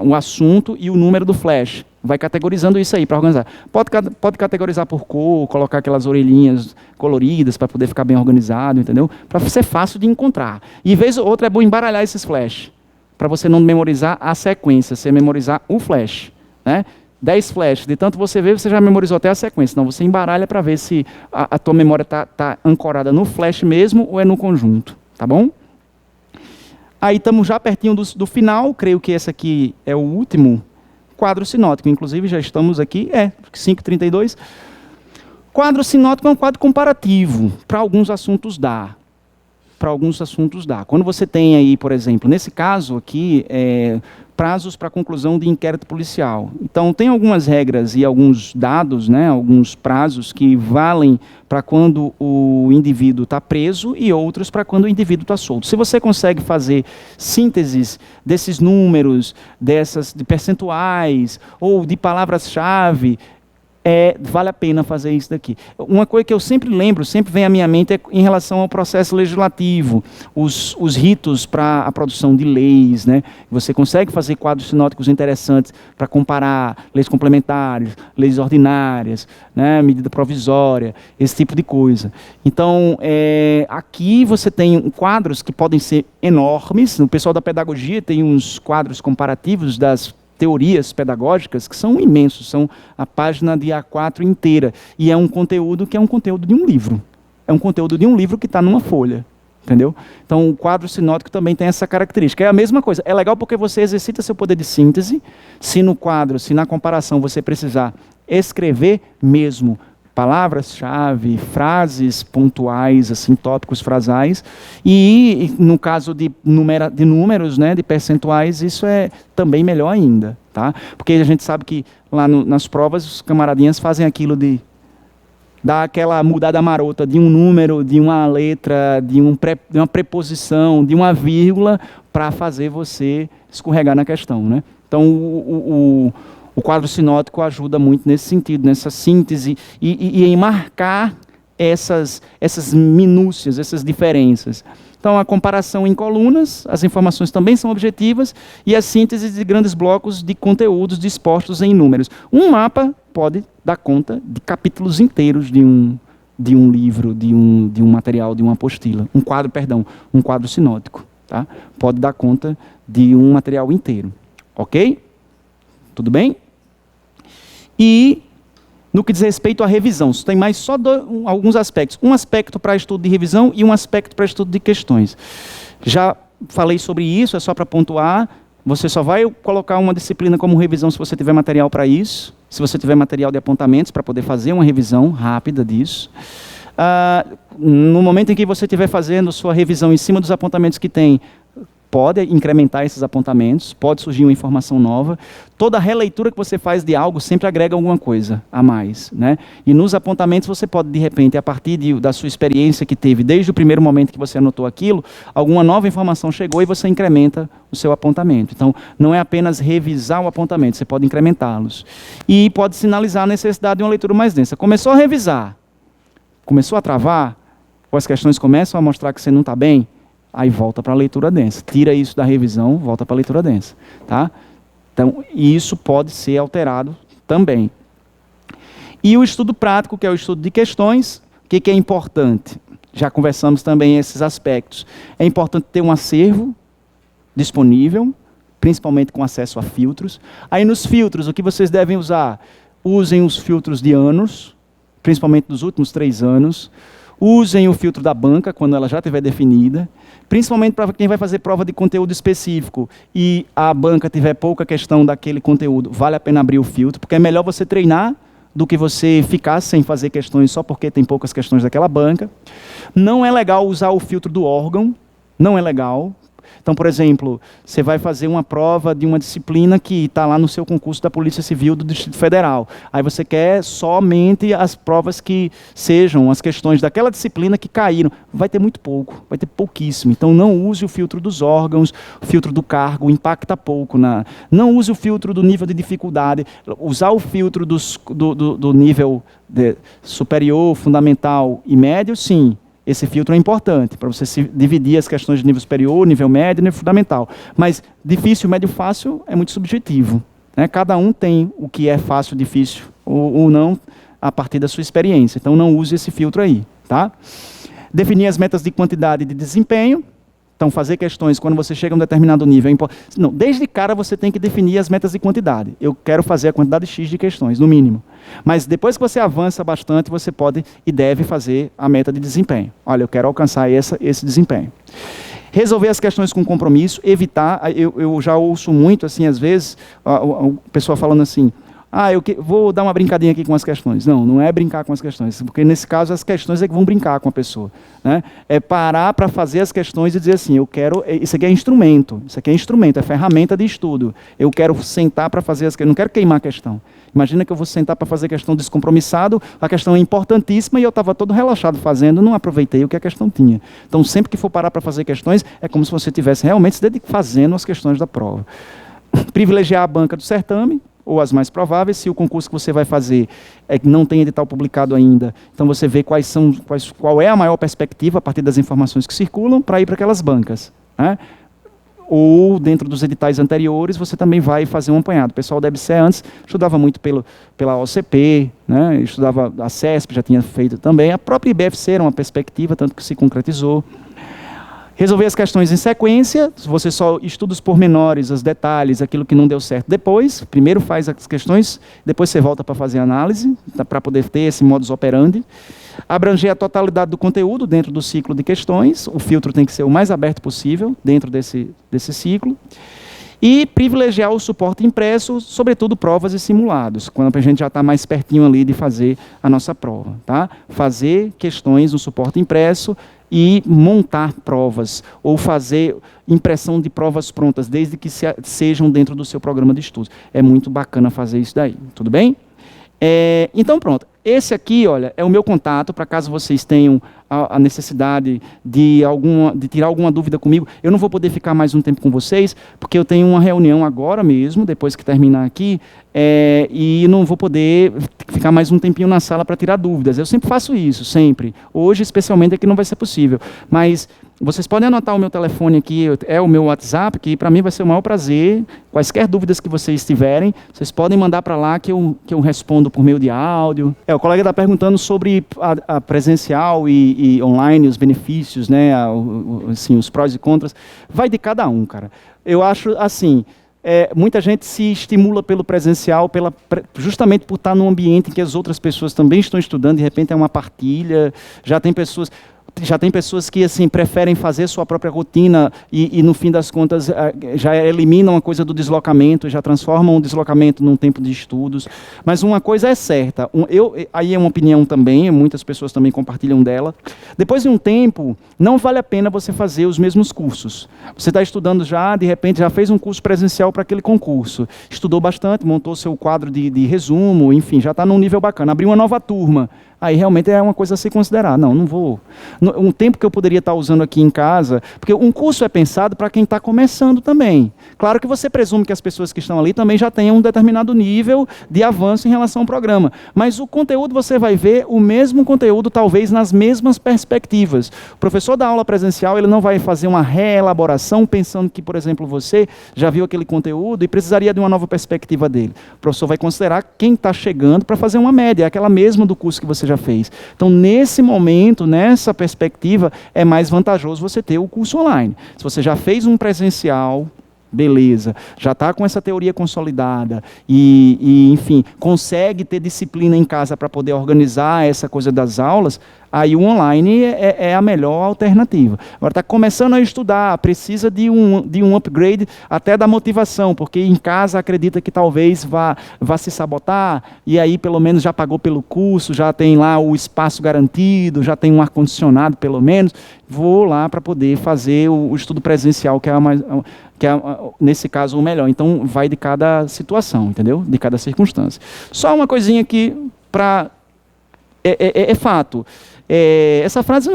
o assunto e o número do flash. Vai categorizando isso aí para organizar. Pode categorizar por cor, colocar aquelas orelhinhas coloridas para poder ficar bem organizado, entendeu? Para ser fácil de encontrar. E vez ou outra é bom embaralhar esses flash, para você não memorizar a sequência, você memorizar o flash, né? 10 flashes, de tanto você ver, você já memorizou até a sequência. Então você embaralha para ver se a tua memória está ancorada no flash mesmo ou é no conjunto, tá bom? Aí estamos já pertinho do final, creio que esse aqui é o último quadro sinótico, inclusive já estamos aqui, 5h32. Quadro sinótico é um quadro comparativo, para alguns assuntos dá. Para alguns assuntos dá. Quando você tem aí, por exemplo, nesse caso aqui, prazos para conclusão de inquérito policial. Então, tem algumas regras e alguns dados, né, alguns prazos que valem para quando o indivíduo está preso e outros para quando o indivíduo está solto. Se você consegue fazer sínteses desses números, de percentuais ou de palavras-chave, vale a pena fazer isso daqui. Uma coisa que eu sempre lembro, sempre vem à minha mente, é em relação ao processo legislativo, os ritos para a produção de leis, né? Você consegue fazer quadros sinóticos interessantes para comparar leis complementares, leis ordinárias, né? Medida provisória, esse tipo de coisa. Então, aqui você tem quadros que podem ser enormes. O pessoal da pedagogia tem uns quadros comparativos das teorias pedagógicas que são imensos, são a página de A4 inteira, e é um conteúdo que é um conteúdo de um livro. É um conteúdo de um livro que está numa folha, entendeu? Então, o quadro sinótico também tem essa característica. É a mesma coisa, é legal porque você exercita seu poder de síntese, se no quadro, se na comparação você precisar escrever mesmo palavras-chave, frases pontuais, assim, tópicos frasais, e no caso de números, né, de percentuais, isso é também melhor ainda, tá? Porque a gente sabe que lá nas provas os camaradinhas fazem aquilo de dar aquela mudada marota de um número, de uma letra, de uma preposição, de uma vírgula, para fazer você escorregar na questão, né? Então, o quadro sinótico ajuda muito nesse sentido, nessa síntese e em marcar essas minúcias, essas diferenças. Então, a comparação em colunas, as informações também são objetivas, e a síntese de grandes blocos de conteúdos dispostos em números. Um mapa pode dar conta de capítulos inteiros de um livro, de um material, de uma apostila. Um quadro sinótico, tá? Pode dar conta de um material inteiro. Ok? Tudo bem? E, no que diz respeito à revisão, tem mais só alguns aspectos. Um aspecto para estudo de revisão e um aspecto para estudo de questões. Já falei sobre isso, é só para pontuar. Você só vai colocar uma disciplina como revisão se você tiver material para isso, se você tiver material de apontamentos para poder fazer uma revisão rápida disso. No momento em que você estiver fazendo sua revisão em cima dos apontamentos que tem, pode incrementar esses apontamentos, pode surgir uma informação nova. Toda releitura que você faz de algo sempre agrega alguma coisa a mais, né? E nos apontamentos você pode, de repente, a partir da sua experiência que teve, desde o primeiro momento que você anotou aquilo, alguma nova informação chegou e você incrementa o seu apontamento. Então, não é apenas revisar o apontamento, você pode incrementá-los. E pode sinalizar a necessidade de uma leitura mais densa. Começou a revisar, começou a travar, ou as questões começam a mostrar que você não está bem, aí volta para a leitura densa. Tira isso da revisão, volta para a leitura densa. Tá? Então, isso pode ser alterado também. E o estudo prático, que é o estudo de questões, o que é importante? Já conversamos também esses aspectos. É importante ter um acervo disponível, principalmente com acesso a filtros. Aí nos filtros, o que vocês devem usar? Usem os filtros de anos, principalmente dos últimos 3 anos. Usem o filtro da banca, quando ela já estiver definida, principalmente para quem vai fazer prova de conteúdo específico e a banca tiver pouca questão daquele conteúdo, vale a pena abrir o filtro, porque é melhor você treinar do que você ficar sem fazer questões só porque tem poucas questões daquela banca. Não é legal usar o filtro do órgão, não é legal. Então, por exemplo, você vai fazer uma prova de uma disciplina que está lá no seu concurso da Polícia Civil do Distrito Federal. Aí você quer somente as provas que sejam as questões daquela disciplina que caíram. Vai ter muito pouco, vai ter pouquíssimo. Então, não use o filtro dos órgãos, o filtro do cargo, impacta pouco. Não use o filtro do nível de dificuldade. Usar o filtro do nível superior, fundamental e médio, sim. Esse filtro é importante para você dividir as questões de nível superior, nível médio e nível fundamental. Mas difícil, médio, fácil é muito subjetivo, né? Cada um tem o que é fácil, difícil ou não a partir da sua experiência. Então não use esse filtro aí, tá? Definir as metas de quantidade e de desempenho. Então, fazer questões quando você chega a um determinado nível é importante. Não, desde cara você tem que definir as metas de quantidade. Eu quero fazer a quantidade X de questões, no mínimo. Mas depois que você avança bastante, você pode e deve fazer a meta de desempenho. Olha, eu quero alcançar esse desempenho. Resolver as questões com compromisso, evitar. Eu já ouço muito, assim, às vezes, a pessoa falando assim: eu vou dar uma brincadinha aqui com as questões. Não, não é brincar com as questões, porque nesse caso as questões é que vão brincar com a pessoa, né? É parar para fazer as questões e dizer assim, isso aqui é instrumento, é ferramenta de estudo. Eu quero sentar para fazer as questões, não quero queimar a questão. Imagina que eu vou sentar para fazer a questão descompromissado, a questão é importantíssima e eu estava todo relaxado fazendo, não aproveitei o que a questão tinha. Então, sempre que for parar para fazer questões, é como se você estivesse realmente fazendo as questões da prova. Privilegiar a banca do certame, ou as mais prováveis, se o concurso que você vai fazer não tem edital publicado ainda, então você vê qual é a maior perspectiva a partir das informações que circulam para ir para aquelas bancas, né? Ou dentro dos editais anteriores você também vai fazer um apanhado. O pessoal da EBSER antes estudava muito pela OCP, né? Estudava a CESP, já tinha feito também, a própria IBFC era uma perspectiva, tanto que se concretizou. Resolver as questões em sequência, você só estuda os pormenores, os detalhes, aquilo que não deu certo depois. Primeiro faz as questões, depois você volta para fazer a análise, para poder ter esse modus operandi. Abranger a totalidade do conteúdo dentro do ciclo de questões, o filtro tem que ser o mais aberto possível dentro desse ciclo. E privilegiar o suporte impresso, sobretudo provas e simulados, quando a gente já está mais pertinho ali de fazer a nossa prova, tá? Fazer questões no suporte impresso e montar provas, ou fazer impressão de provas prontas, desde que sejam dentro do seu programa de estudos. É muito bacana fazer isso daí, tudo bem? Então, pronto. Esse aqui, olha, é o meu contato, para caso vocês tenham a necessidade de tirar alguma dúvida comigo. Eu não vou poder ficar mais um tempo com vocês, porque eu tenho uma reunião agora mesmo, depois que terminar aqui, e não vou poder ficar mais um tempinho na sala para tirar dúvidas. Eu sempre faço isso, sempre. Hoje, especialmente, é que não vai ser possível. Mas vocês podem anotar o meu telefone aqui, é o meu WhatsApp, que para mim vai ser o maior prazer. Quaisquer dúvidas que vocês tiverem, vocês podem mandar para lá que eu respondo por meio de áudio. O colega está perguntando sobre a presencial e online, os benefícios, né, assim, os prós e contras. Vai de cada um, cara. Eu acho assim, muita gente se estimula pelo presencial, justamente por estar num ambiente em que as outras pessoas também estão estudando, de repente é uma partilha, já tem pessoas que assim, preferem fazer sua própria rotina e no fim das contas, já eliminam a coisa do deslocamento, já transformam o deslocamento num tempo de estudos. Mas uma coisa é certa, aí é uma opinião também, muitas pessoas também compartilham dela. Depois de um tempo, não vale a pena você fazer os mesmos cursos. Você está estudando já, de repente, já fez um curso presencial para aquele concurso. Estudou bastante, montou seu quadro de resumo, enfim, já está num nível bacana. Abriu uma nova turma. Aí realmente é uma coisa a se considerar. Não vou. Um tempo que eu poderia estar usando aqui em casa, porque um curso é pensado para quem está começando também. Claro que você presume que as pessoas que estão ali também já tenham um determinado nível de avanço em relação ao programa. Mas o conteúdo você vai ver o mesmo conteúdo, talvez nas mesmas perspectivas. O professor da aula presencial, ele não vai fazer uma reelaboração pensando que, por exemplo, você já viu aquele conteúdo e precisaria de uma nova perspectiva dele. O professor vai considerar quem está chegando para fazer uma média, aquela mesma do curso que você já fez. Então, nesse momento, nessa perspectiva, é mais vantajoso você ter o curso online. Se você já fez um presencial, beleza, já está com essa teoria consolidada enfim, consegue ter disciplina em casa para poder organizar essa coisa das aulas, aí o online é a melhor alternativa. Agora está começando a estudar, precisa de um upgrade até da motivação, porque em casa acredita que talvez vá se sabotar, e aí pelo menos já pagou pelo curso, já tem lá o espaço garantido, já tem um ar-condicionado pelo menos, vou lá para poder fazer o estudo presencial, que é nesse caso o melhor. Então vai de cada situação, entendeu? De cada circunstância. Só uma coisinha aqui para... É fato. Essa frase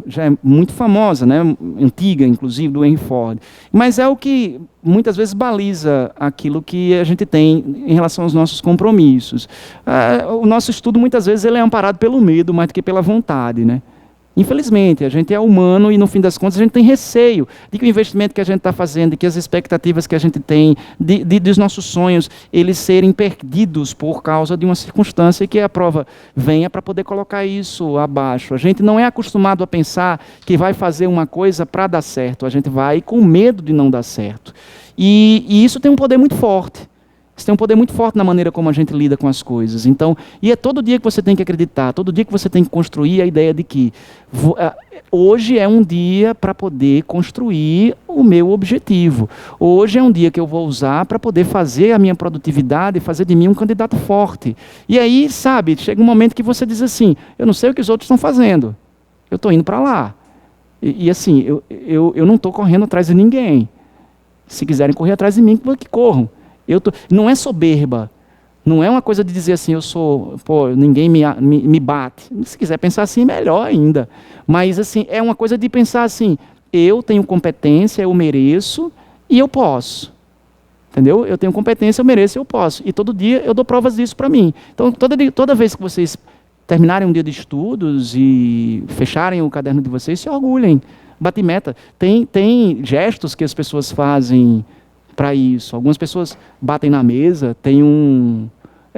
já é muito famosa, né? Antiga, inclusive, do Henry Ford. Mas é o que muitas vezes baliza aquilo que a gente tem em relação aos nossos compromissos. O nosso estudo, muitas vezes, ele é amparado pelo medo mais do que pela vontade, né? Infelizmente, a gente é humano e, no fim das contas, a gente tem receio de que o investimento que a gente está fazendo, de que as expectativas que a gente tem, dos nossos sonhos, eles serem perdidos por causa de uma circunstância que a prova venha para poder colocar isso abaixo. A gente não é acostumado a pensar que vai fazer uma coisa para dar certo, a gente vai com medo de não dar certo. E isso tem um poder muito forte. Isso tem um poder muito forte na maneira como a gente lida com as coisas. Então, e é todo dia que você tem que acreditar, todo dia que você tem que construir a ideia de que hoje é um dia para poder construir o meu objetivo. Hoje é um dia que eu vou usar para poder fazer a minha produtividade, fazer de mim um candidato forte. E aí, sabe, chega um momento que você diz assim, eu não sei o que os outros estão fazendo, eu estou indo para lá. E assim, eu não estou correndo atrás de ninguém. Se quiserem correr atrás de mim, que corram. Não é soberba, não é uma coisa de dizer assim, ninguém me bate. Se quiser pensar assim, melhor ainda. Mas assim, é uma coisa de pensar assim, eu tenho competência, eu mereço e eu posso. Entendeu? Eu tenho competência, eu mereço e eu posso. E todo dia eu dou provas disso para mim. Então, toda vez que vocês terminarem um dia de estudos e fecharem o caderno de vocês, se orgulhem. Bate meta. Tem gestos que as pessoas fazem para isso. Algumas pessoas batem na mesa,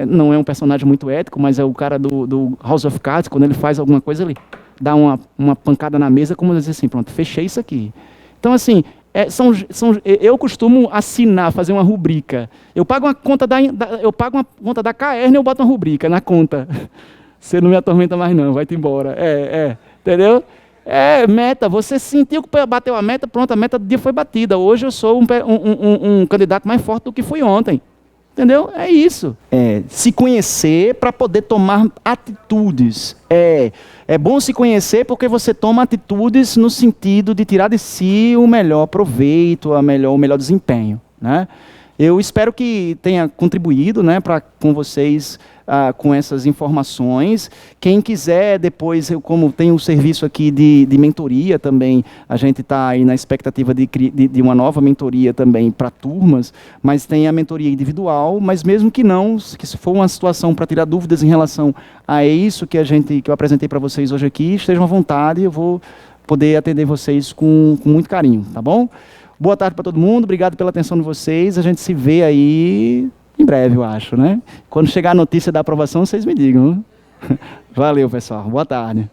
não é um personagem muito ético, mas é o cara do House of Cards, quando ele faz alguma coisa, ele dá uma pancada na mesa, como dizer assim, pronto, fechei isso aqui. Então, assim, eu costumo assinar, fazer uma rubrica. Eu pago uma conta da Caerne, eu boto uma rubrica na conta. Você não me atormenta mais não, vai-te embora. Entendeu? Meta, você sentiu que bateu a meta, pronto, a meta do dia foi batida. Hoje eu sou um candidato mais forte do que fui ontem. Entendeu? É isso. Se conhecer para poder tomar atitudes. É bom se conhecer porque você toma atitudes no sentido de tirar de si o melhor proveito, o melhor desempenho, né? Eu espero que tenha contribuído, né, com vocês, com essas informações. Quem quiser, depois, como tem um serviço aqui de mentoria também, a gente está aí na expectativa de uma nova mentoria também para turmas, mas tem a mentoria individual, mas mesmo que não, que se for uma situação para tirar dúvidas em relação a isso que eu apresentei para vocês hoje aqui, estejam à vontade, eu vou poder atender vocês com muito carinho, tá bom? Boa tarde para todo mundo, obrigado pela atenção de vocês. A gente se vê aí em breve, eu acho, né? Quando chegar a notícia da aprovação, vocês me digam. Valeu, pessoal. Boa tarde.